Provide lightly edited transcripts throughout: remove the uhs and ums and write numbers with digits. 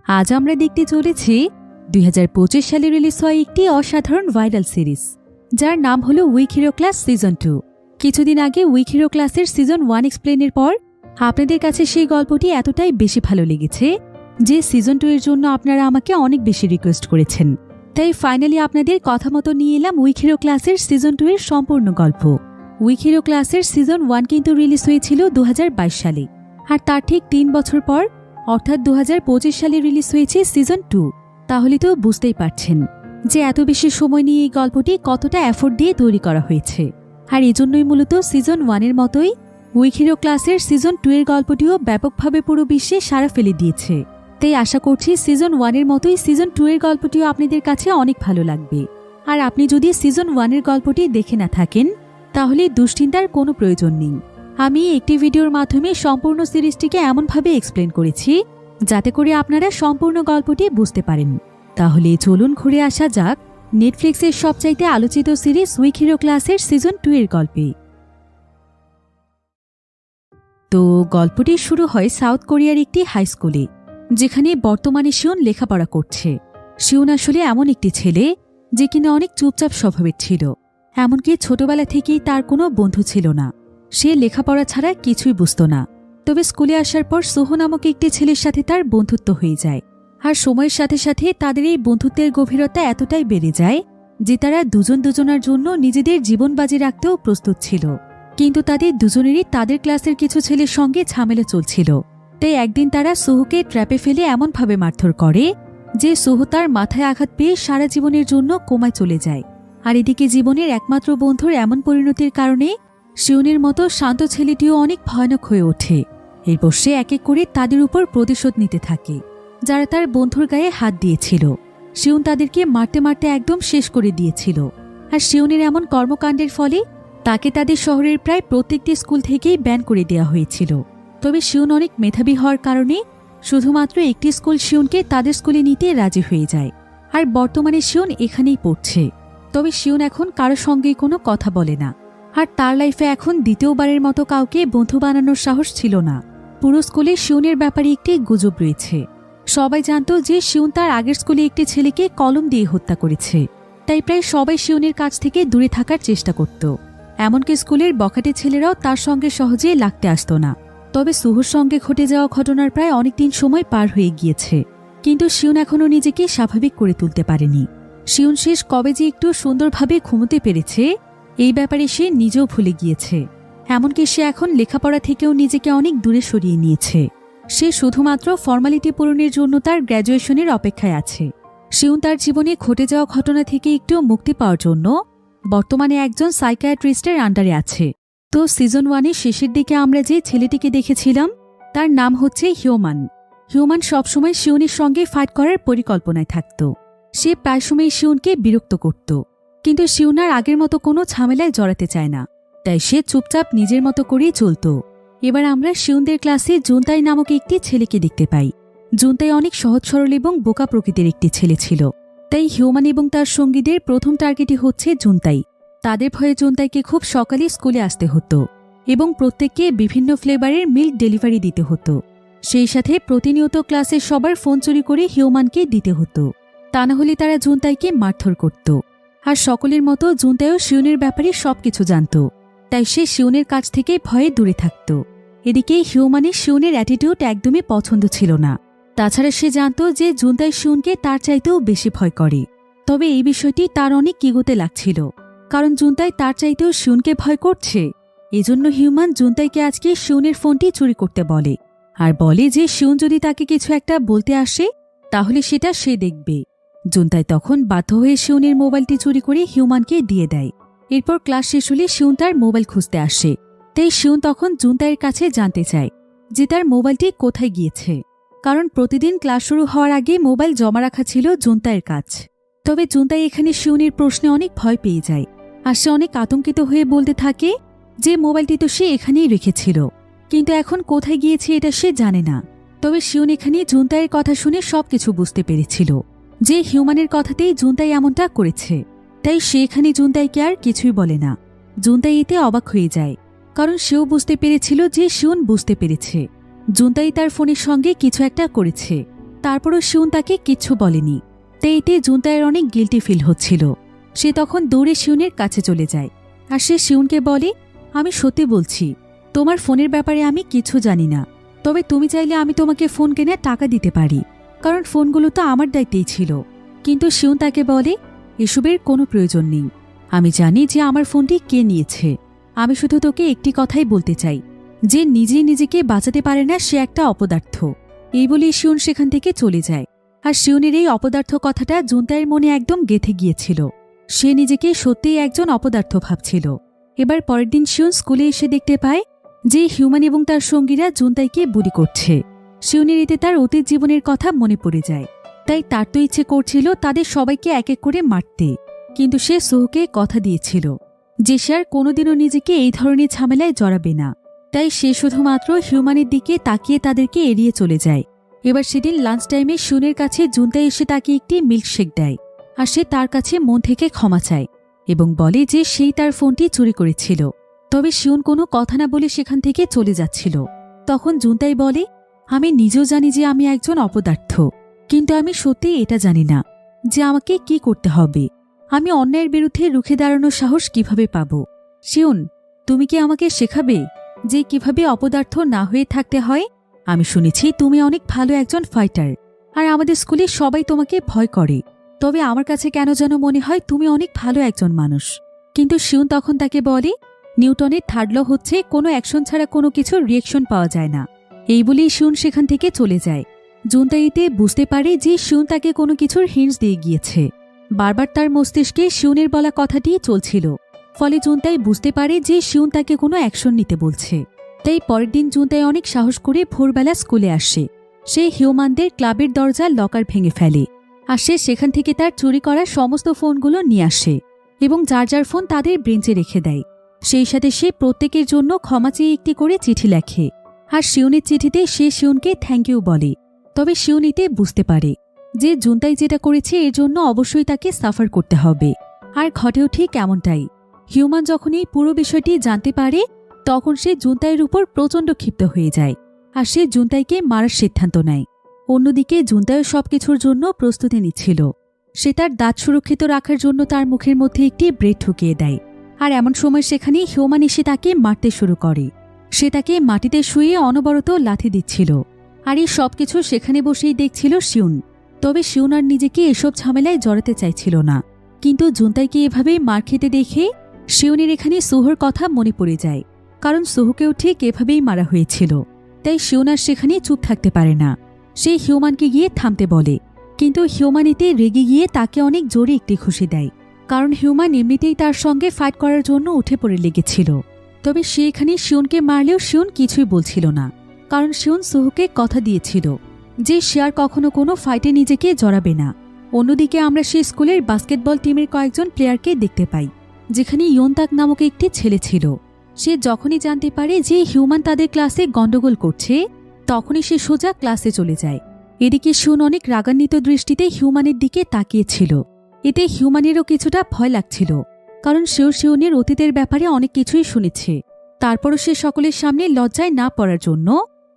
আজ আমরা দেখতে চলেছি 2025 সালে রিলিজ হওয়া একটি অসাধারণ ভাইরাল সিরিজ, যার নাম হলো উইক হিরো ক্লাস সিজন 2। কিছুদিন আগে উইক হিরো ক্লাসের সিজন 1 এক্সপ্লেনের পর আপনাদের কাছে সেই গল্পটি এতটাই বেশি ভালো লেগেছে যে সিজন 2 এর জন্য আপনারা আমাকে অনেক বেশি রিকোয়েস্ট করেছেন। তাই ফাইনালি আপনাদের কথা মতো নিয়ে এলাম উইক হিরো ক্লাসের সিজন 2 এর সম্পূর্ণ গল্প। উইক হিরো ক্লাসের সিজন 1 কিন্তু রিলিজ হয়েছিল 2022 সালে, আর তার ঠিক 3 বছর পর অর্থাৎ 2025 সালে রিলিজ হয়েছে সিজন 2। তাহলে তো বুঝতেই পারছেন যে এত বেশি সময় নিয়ে এই গল্পটি কতটা এফোর্ট দিয়ে তৈরি করা হয়েছে। আর এজন্যই মূলত সিজন 1 এর মতোই উইক হিরো ক্লাসের সিজন 2 এর গল্পটিও ব্যাপকভাবে পুরো বিশ্বে সাড়া ফেলে দিয়েছে। তাই আশা করছি সিজন 1 এর মতোই সিজন 2 এর গল্পটিও আপনাদের কাছে অনেক ভালো লাগবে। আর আপনি যদি সিজন 1 এর গল্পটি দেখে না থাকেন তাহলে দুশ্চিন্তার কোনো প্রয়োজন নেই। আমি একটি ভিডিওর মাধ্যমে সম্পূর্ণ সিরিজটিকে এমনভাবে এক্সপ্লেন করেছি যাতে করে আপনারা সম্পূর্ণ গল্পটি বুঝতে পারেন। তাহলে চলুন ঘুরে আসা যাক নেটফ্লিক্সের সবচাইতে আলোচিত সিরিজ উইক হিরো ক্লাসের সিজন 2 এর গল্পে। তো গল্পটি শুরু হয় সাউথ কোরিয়ার একটি হাই স্কুলে, যেখানে বর্তমানে শিউন লেখাপড়া করছে। শিউন আসলে এমন একটি ছেলে যে কিনা অনেক চুপচাপ স্বভাবের ছিল, এমনকি ছোটবেলা থেকেই তার কোনো বন্ধু ছিল না। সে লেখাপড়া ছাড়া কিছুই বুঝত না। তবে স্কুলে আসার পর সোহো নামক একটি ছেলের সাথে তার বন্ধুত্ব হয়ে যায়। আর সময়ের সাথে সাথে তাদের এই বন্ধুত্বের গভীরতা এতটাই বেড়ে যায় যে তারা দুজন দুজনার জন্য নিজেদের জীবন বাজি রাখতেও প্রস্তুত ছিল। কিন্তু তাদের দুজনেরই তাদের ক্লাসের কিছু ছেলের সঙ্গে ঝামেলা চলছিল। তাই একদিন তারা সোহোকে ট্র্যাপে ফেলে এমনভাবে মারধর করে যে সোহো তার মাথায় আঘাত পেয়ে সারা জীবনের জন্য কোমায় চলে যায়। আর এদিকে জীবনের একমাত্র বন্ধুর এমন পরিণতির কারণে শিউনের মতো শান্ত ছেলেটিও অনেক ভয়ানক হয়ে ওঠে। এরপর সে এক এক করে তাদের উপর প্রতিশোধ নিতে থাকে, যারা তার বন্ধুর গায়ে হাত দিয়েছিল। শিউন তাদেরকে মারতে মারতে একদম শেষ করে দিয়েছিল। আর শিউনের এমন কর্মকাণ্ডের ফলে তাকে তাদের শহরের প্রায় প্রত্যেকটি স্কুল থেকেই ব্যান করে দেওয়া হয়েছিল। তবে শিউন অনেক মেধাবী হওয়ার কারণে শুধুমাত্র একটি স্কুল শিউনকে তাদের স্কুলে নিতে রাজি হয়ে যায়। আর বর্তমানে শিউন এখানেই পড়ছে। তবে শিউন এখন কারো সঙ্গেই কোনো কথা বলে না। আর তার লাইফে এখন দ্বিতীয়বারের মতো কাউকে বন্ধু বানানোর সাহস ছিল না। পুরো স্কুলে শিউনের ব্যাপারে একটি গুজব রয়েছে। সবাই জানত যে শিউন তার আগের স্কুলে একটি ছেলেকে কলম দিয়ে হত্যা করেছে। তাই প্রায় সবাই শিউনের কাছ থেকে দূরে থাকার চেষ্টা করত। এমনকি স্কুলের বখাটে ছেলেরাও তার সঙ্গে সহজে লাগতে আসত না। তবে সুহুর সঙ্গে ঘটে যাওয়া ঘটনার প্রায় অনেকদিন সময় পার হয়ে গিয়েছে, কিন্তু শিউন এখনও নিজেকে স্বাভাবিক করে তুলতে পারেনি। শিউন শেষ কবে যে একটু সুন্দরভাবে ঘুমোতে পেরেছে এই ব্যাপারে সে নিজেও ভুলে গিয়েছে। এমনকি সে এখন লেখাপড়া থেকেও নিজেকে অনেক দূরে সরিয়ে নিয়েছে। সে শুধুমাত্র ফর্মালিটি পূরণের জন্য তার গ্র্যাজুয়েশনের অপেক্ষায় আছে। শিউন তার জীবনে ঘটে যাওয়া ঘটনা থেকে একটু মুক্তি পাওয়ার জন্য বর্তমানে একজন সাইকিয়াট্রিস্টের আন্ডারে আছে। তো সিজন 1 এর শেষের দিকে আমরা যে ছেলেটিকে দেখেছিলাম তার নাম হচ্ছে হিউম্যান। হিউম্যান সবসময় শিউনের সঙ্গে ফাইট করার পরিকল্পনায় থাকত। সে প্রায় সময় শিউনকে বিরক্ত করত, কিন্তু শিউন আর আগের মতো কোনো ঝামেলায় জড়াতে চায় না। তাই সে চুপচাপ নিজের মতো করেই চলত। এবার আমরা শিউনদের ক্লাসে জুনতাই নামক একটি ছেলেকে দেখতে পাই। জুনতাই অনেক সহজ সরল এবং বোকা প্রকৃতির একটি ছেলে ছিল। তাই হিউম্যান এবং তার সঙ্গীদের প্রথম টার্গেটই হচ্ছে জুনতাই। তাদের ভয়ে জুনতাইকে খুব সকালে স্কুলে আসতে হতো এবং প্রত্যেককে বিভিন্ন ফ্লেভারের মিল্ক ডেলিভারি দিতে হতো। সেই সাথে প্রতিনিয়ত ক্লাসের সবার ফোন চুরি করে হিউম্যানকে দিতে হতো, তা না হলে তারা জুনতাইকে মারধর করত। আর সকলের মতো জুনতাইও শিউনের ব্যাপারে সবকিছু জানত। তাই সে শিউনের কাছ থেকে ভয়ে দূরে থাকত। এদিকে হিউম্যানের শিউনের অ্যাটিটিউড একদমই পছন্দ ছিল না। তাছাড়া সে জানত যে জুনতাই শিউনকে তার চাইতেও বেশি ভয় করে। তবে এই বিষয়টি তার অনেক কিগোতে লাগছিল, কারণ জুনতাই তার চাইতেও শিউনকে ভয় করছে। এজন্য হিউম্যান জুনতাইকে আজকে শিউনের ফোনটি চুরি করতে বলে, আর বলে যে শিউন যদি তাকে কিছু একটা বলতে আসে তাহলে সেটা সে দেখবে। জুনতাই তখন বাধ্য হয়ে শিউনের মোবাইলটি চুরি করে হিউম্যানকে দিয়ে দেয়। এরপর ক্লাস শেষ হলে শিউন তার মোবাইল খুঁজতে আসে। তাই শিউন তখন জুনতাইয়ের কাছে জানতে চায় যে তার মোবাইলটি কোথায় গিয়েছে, কারণ প্রতিদিন ক্লাস শুরু হওয়ার আগে মোবাইল জমা রাখা ছিল জুনতাইয়ের কাছ। তবে জুনতাই এখানে শিউনের প্রশ্নে অনেক ভয় পেয়ে যায়, আর সে অনেক আতঙ্কিত হয়ে বলতে থাকে যে মোবাইলটি তো সে এখানেই রেখেছিল, কিন্তু এখন কোথায় গিয়েছে এটা সে জানে না। তবে শিউন এখানে জুনতাইয়ের কথা শুনে সবকিছু বুঝতে পেরেছিল যে হিউম্যানের কথাতেই জুনতাই এমনটা করেছে। তাই সে এখানে জুনতাইকে আর কিছুই বলে না। জুনতাই এতে অবাক হয়ে যায়, কারণ সেও বুঝতে পেরেছিল যে শিউন বুঝতে পেরেছে জুনতাই তার ফোনের সঙ্গে কিছু একটা করেছে। তারপরও শিউন তাকে কিচ্ছু বলেনি। তাই এতে জুনতাইয়ের অনেক গিল্টি ফিল হচ্ছিল। সে তখন দৌড়ে শিউনের কাছে চলে যায় আর সে শিউনকে বলে, আমি সত্যি বলছি, তোমার ফোনের ব্যাপারে আমি কিছু জানি না। তবে তুমি চাইলে আমি তোমাকে ফোন কেনার টাকা দিতে পারি, কারণ ফোনগুলো তো আমার দায়িত্বেই ছিল। কিন্তু শিউন তাকে বলে, এসবের কোনো প্রয়োজন নেই। আমি জানি যে আমার ফোনটি কে নিয়েছে। আমি শুধু তোকে একটি কথাই বলতে চাই, যে নিজে নিজেকে বাঁচাতে পারে না সে একটা অপদার্থ। এই বলে শিউন সেখান থেকে চলে যায়। আর শিউনের এই অপদার্থ কথাটা জুনতাইয়ের মনে একদম গেঁথে গিয়েছিল। সে নিজেকে সত্যিই একজন অপদার্থ ভাবছিল। এবার পরের দিন শিউন স্কুলে এসে দেখতে পায় যে হিউম্যান এবং তার সঙ্গীরা জুনতাইকে বুলি করছে। শিউনের এতে তার অতীত জীবনের কথা মনে পড়ে যায়। তাই তার তো ইচ্ছে করছিল তাদের সবাইকে এক এক করে মারতে, কিন্তু সে সোহকে কথা দিয়েছিল যে সে আর কোনোদিনও নিজেকে এই ধরনের ঝামেলায় জড়াবে না। তাই সে শুধুমাত্র হিউম্যানের দিকে তাকিয়ে তাদেরকে এড়িয়ে চলে যায়। এবার সেদিন লাঞ্চ টাইমে শিউনের কাছে জুনতাই এসে তাকে একটি মিল্কশেক দেয় আর সে তার কাছে মন থেকে ক্ষমা চায় এবং বলে যে সেই তার ফোনটি চুরি করেছিল। তবে শিউন কোনো কথা না বলে সেখান থেকে চলে যাচ্ছিল। তখন জুনতাই বলে, আমি নিজেও জানি যে আমি একজন অপদার্থ, কিন্তু আমি সত্যিই এটা জানি না যে আমাকে কি করতে হবে। আমি অন্যায়ের বিরুদ্ধে রুখে দাঁড়ানোর সাহস কিভাবে পাব। শিউন, তুমি কি আমাকে শেখাবে যে কিভাবে অপদার্থ না হয়ে থাকতে হয়? আমি শুনেছি তুমি অনেক ভালো একজন ফাইটার, আর আমাদের স্কুলে সবাই তোমাকে ভয় করে। তবে আমার কাছে কেন যেন মনে হয় তুমি অনেক ভালো একজন মানুষ। কিন্তু শিউন তখন তাকে বলে, নিউটনের থার্ড ল হচ্ছে কোনো অ্যাকশন ছাড়া কোনো কিছুর রিয়েকশন পাওয়া যায় না। এই বলেই শিউন সেখান থেকে চলে যায়। জুনতাই এতে বুঝতে পারে যে শিউন তাকে কোনো কিছুর হিন্টস দিয়ে গিয়েছে। বারবার তার মস্তিষ্কে শিউনের বলা কথাটি চলছিল। ফলে জুনতাই বুঝতে পারে যে শিউন তাকে কোনো অ্যাকশন নিতে বলছে। তাই পরের দিন জুনতাই অনেক সাহস করে ভোরবেলা স্কুলে আসে। সে হিউম্যানদের ক্লাবের দরজার লকার ভেঙে ফেলে আর সে সেখান থেকে তার চুরি করা সমস্ত ফোনগুলো নিয়ে আসে এবং যার যার ফোন তাদের বেঞ্চে রেখে দেয়। সেই সাথে সে প্রত্যেকের জন্য ক্ষমা চেয়ে একটি করে চিঠি লেখে আর শিউনের চিঠিতে সে শিউনকে থ্যাংক ইউ বলে। তবে শিউন এতে বুঝতে পারে যে জুনতাই যেটা করেছে এর জন্য অবশ্যই তাকে সাফার করতে হবে। আর ঘটেও ঠিক এমনটাই। হিউম্যান যখন এই পুরো বিষয়টি জানতে পারে তখন সে জুনতাইয়ের উপর প্রচণ্ড ক্ষিপ্ত হয়ে যায় আর সে জুনতাইকে মারার সিদ্ধান্ত নেয়। অন্যদিকে জুনতাইও সবকিছুর জন্য প্রস্তুতি নিচ্ছিল। সে তার দাঁত সুরক্ষিত রাখার জন্য তার মুখের মধ্যে একটি ব্রেড ঢুকিয়ে দেয়। আর এমন সময় সেখানে হিউম্যান এসে তাকে মারতে শুরু করে। সে তাকে মাটিতে শুয়ে অনবরত লাথি দিচ্ছিল। আর এই সবকিছু সেখানে বসেই দেখছিল শিউন। তবে শিউন আর নিজেকে এসব ঝামেলায় জড়াতে চাইছিল না। কিন্তু জুনতাইকে এভাবেই মার খেতে দেখে শিউনের এখানে সোহর কথা মনে পড়ে যায়, কারণ সোহকেও ঠিক এভাবেই মারা হয়েছিল। তাই শিউন আর সেখানে চুপ থাকতে পারে না। সে হিউম্যানকে গিয়ে থামতে বলে, কিন্তু হিউম্যান এতে রেগে গিয়ে তাকে অনেক জোরে একটি খুশি দেয়, কারণ হিউম্যান এমনিতেই তার সঙ্গে ফাইট করার জন্য উঠে পড়ে লেগেছিল। তবে সে এখানে শিউনকে মারলেও শিউন কিছুই বলছিল না, কারণ শিউন সোহকে কথা দিয়েছিল যে সে আর কখনো কোনো ফাইটে নিজেকে জড়াবে না। অন্যদিকে আমরা সেই স্কুলের বাস্কেটবল টিমের কয়েকজন প্লেয়ারকে দেখতে পাই, যেখানে ইয়ন্তাক নামক একটি ছেলে ছিল। সে যখনই জানতে পারে যে হিউম্যান তাদের ক্লাসে গন্ডগোল করছে তখনই সে সোজা ক্লাসে চলে যায়। এদিকে শিউন অনেক রাগান্বিত দৃষ্টিতে হিউম্যানের দিকে তাকিয়েছিল। এতে হিউম্যানেরও কিছুটা ভয় লাগছিল, কারণ সেও শিউনের অতীতের ব্যাপারে অনেক কিছুই শুনেছে। তারপরও সে সকলের সামনে লজ্জায় না পড়ার জন্য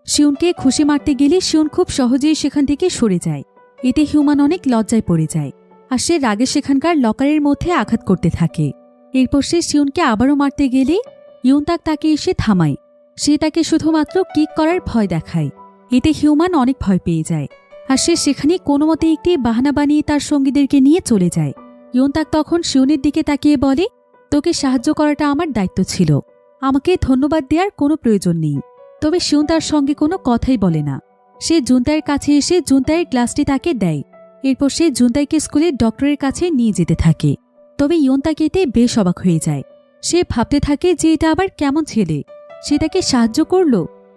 শিউনকে খুশি মারতে গেলে শিউন খুব সহজেই সেখান থেকে সরে যায়। এতে হিউম্যান অনেক লজ্জায় পড়ে যায় আর সে রাগে সেখানকার লকারের মধ্যে আঘাত করতে থাকে। এরপর সে শিউনকে আবারও মারতে গেলে ইয়ন্তাক তাকে এসে থামায়। সে তাকে শুধুমাত্র কিক করার ভয় দেখায়। এতে হিউম্যান অনেক ভয় পেয়ে যায় আর সে সেখানে কোনো মতে একটি বাহানা বানিয়ে তার সঙ্গীদেরকে নিয়ে চলে যায়। ইয়ন্তাক তখন শিউনের দিকে তাকিয়ে বলে, তোকে সাহায্য করাটা আমার দায়িত্ব ছিল, আমাকে ধন্যবাদ দেওয়ার কোনো প্রয়োজন নেই। তবে শিউন তার সঙ্গে কোনো কথাই বলে না। সে জুনতাইয়ের কাছে এসে জুনতাইয়ের গ্লাসটি তাকে দেয়। এরপর সে জুনতাইকে স্কুলের ডক্টরের কাছে নিয়ে যেতে থাকে। তবে ইয়ন্তাক এতে বেশ অবাক হয়ে যায়। সে ভাবতে থাকে যে এটা আবার কেমন ছেলে, সে তাকে সাহায্য করল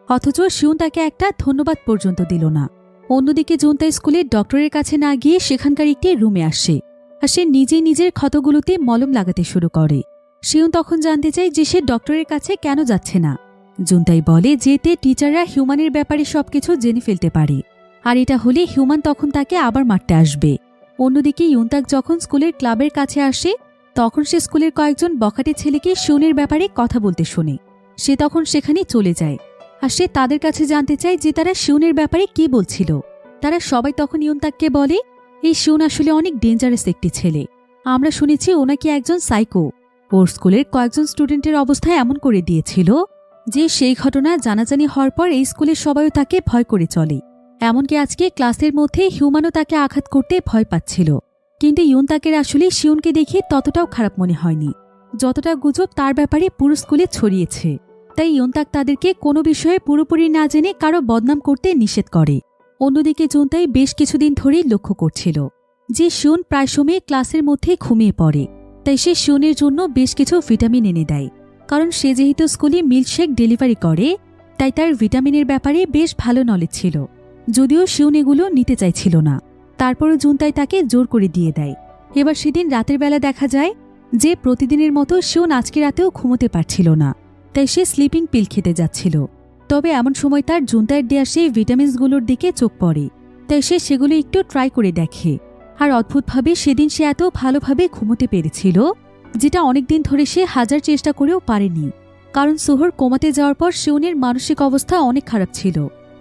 অথচ শিউন তাকে একটা ধন্যবাদ পর্যন্ত দিল না। অন্যদিকে জুনতাই স্কুলের ডক্টরের কাছে না গিয়ে সেখানকার একটি রুমে আসে আর সে নিজেই নিজের ক্ষতগুলোতে মলম লাগাতে শুরু করে। শিউন তখন জানতে চায় যে সে ডক্টরের কাছে কেন যাচ্ছে না। জুনতাই বলে যে এতে টিচাররা হিউম্যানের ব্যাপারে সবকিছু জেনে ফেলতে পারে, আর এটা হলে হিউম্যান তখন তাকে আবার মারতে আসবে। অন্যদিকে ইয়ন্তাক যখন স্কুলের ক্লাবের কাছে আসে তখন সে স্কুলের কয়েকজন বখাটে ছেলেকে শিউনের ব্যাপারে কথা বলতে শোনে। সে তখন সেখানে চলে যায় আর সে তাদের কাছে জানতে চায় যে তারা শিউনের ব্যাপারে কি বলছিল। তারা সবাই তখন ইউনতাককে বলে, এই শিউন আসলে অনেক ডেঞ্জারাস একটি ছেলে। আমরা শুনেছি ওনাকে একজন সাইকো ওর স্কুলের কয়েকজন স্টুডেন্টের অবস্থা এমন করে দিয়েছিল যে সেই ঘটনা জানাজানি হওয়ার পর এই স্কুলের সবাইও তাকে ভয় করে চলে। এমনকি আজকে ক্লাসের মধ্যে হিউম্যানও তাকে আঘাত করতে ভয় পাচ্ছিল। কিন্তু ইউনতাকের আসলে শিউনকে দেখে ততটাও খারাপ মনে হয়নি যতটা গুজব তার ব্যাপারে পুরো স্কুলে ছড়িয়েছে। তাই ইউনতাক তাদেরকে কোনো বিষয়ে পুরোপুরি না জেনে কারো বদনাম করতে নিষেধ করে। অন্যদিকে জুনতাই বেশ কিছুদিন ধরেই লক্ষ্য করছিল যে শিউন প্রায় সময় ক্লাসের মধ্যে ঘুমিয়ে পড়ে। তাই সে শিউনের জন্য বেশ কিছু ভিটামিন এনে দেয়, কারণ সে যেহেতু স্কুলে মিল্কশেক ডেলিভারি করে তাই তার ভিটামিনের ব্যাপারে বেশ ভালো নলেজ ছিল। যদিও শিউন এগুলো নিতে চাইছিল না, তারপরও জুনতাই তাকে জোর করে দিয়ে দেয়। এবার সেদিন রাতের বেলা দেখা যায় যে প্রতিদিনের মতো শিউন আজকে রাতেও ঘুমোতে পারছিল না, তাই সে স্লিপিং পিল খেতে যাচ্ছিল। তবে এমন সময় তার জুনতাইয়ের দেয়া সেই ভিটামিনসগুলোর দিকে চোখ পড়ে, তাই সে সেগুলো একটু ট্রাই করে দেখে। আর অদ্ভুতভাবে সেদিন সে এত ভালোভাবে ঘুমোতে পেরেছিল যেটা অনেকদিন ধরে সে হাজার চেষ্টা করেও পারেনি। কারণ সোহর কোমাতে যাওয়ার পর শিউনের মানসিক অবস্থা অনেক খারাপ ছিল।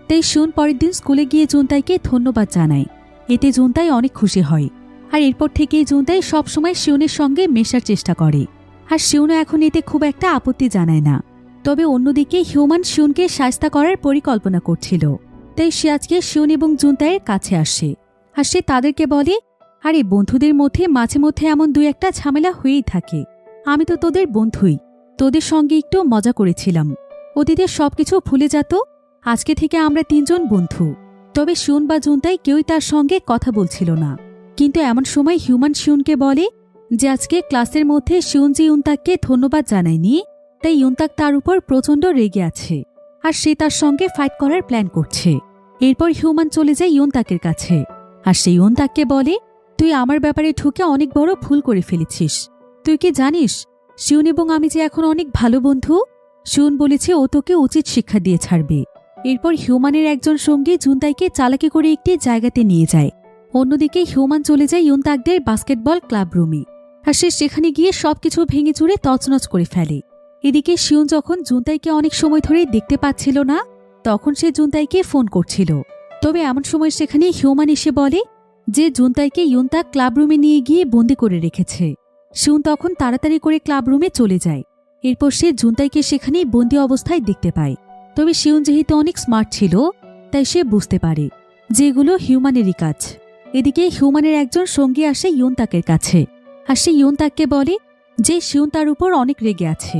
তাই শিউন পরের দিন স্কুলে গিয়ে জুনতাইকে ধন্যবাদ জানায়। এতে জুনতাই অনেক খুশি হয়। আর এরপর থেকেই জুনতাই সবসময় শিউনের সঙ্গে মেশার চেষ্টা করে। আর শিউনও এখন এতে খুব একটা আপত্তি জানায় না। তবে অন্যদিকে হিউম্যান শিউনকে শায়েস্তা করার পরিকল্পনা করছিল। তাই সে আজকে শিউন এবং জুনতাইয়ের কাছে আসে। আর সে তাদেরকে বলে, আরে বন্ধুদের মধ্যে মাঝে মধ্যে এমন দুই একটা ঝামেলা হয়েই থাকে। আমি তো তোদের বন্ধুই, তোদের সঙ্গে একটু মজা করেছিলাম। অতীতে সবকিছু ভুলে যেত, আজকে থেকে আমরা তিনজন বন্ধু। তবে শিউন বা জুনতাই কেউই তার সঙ্গে কথা বলছিল না। কিন্তু এমন সময় হিউম্যান শিউনকে বলে যে আজকে ক্লাসের মধ্যে শিউন যে ইউনতাককে ধন্যবাদ জানায়নি, তাই ইউনতাক তার উপর প্রচণ্ড রেগে আছে আর সে তার সঙ্গে ফাইট করার প্ল্যান করছে। এরপর হিউম্যান চলে যায় ইউনতাকের কাছে আর সে ইউনতাককে বলে, তুই আমার ব্যাপারে ঢুকে অনেক বড় ভুল করে ফেলেছিস। তুই কি জানিস শিউন এবং আমি যে এখন অনেক ভালো বন্ধু? শিউন বলেছে ও তোকে উচিত শিক্ষা দিয়ে ছাড়বে। এরপর হিউম্যানের একজন সঙ্গী জুনতাইকে চালাকি করে একটি জায়গাতে নিয়ে যায়। অন্যদিকে হিউম্যান চলে যায় ইউনতাকদের বাস্কেটবল ক্লাব রুমে আর সে সেখানে গিয়ে সবকিছু ভেঙে চুরে তছনছ করে ফেলে। এদিকে শিউন যখন জুনতাইকে অনেক সময় ধরেই দেখতে পাচ্ছিল না, তখন সে জুনতাইকে ফোন করছিল। তবে এমন সময় সেখানে হিউম্যান এসে বলে যে জুনতাইকে ইউনতাক ক্লাব রুমে নিয়ে গিয়ে বন্দি করে রেখেছে। শিউন তখন তাড়াতাড়ি করে ক্লাব রুমে চলে যায়। এরপর সে জুনতাইকে সেখানেই বন্দি অবস্থায় দেখতে পায়। তবে শিউন যেহেতু অনেক স্মার্ট ছিল তাই সে বুঝতে পারে যে এগুলো হিউম্যানেরই কাজ। এদিকে হিউম্যানের একজন সঙ্গী আসে ইউনতাকের কাছে আর সে ইউনতাককে বলে যে শিউন তার উপর অনেক রেগে আছে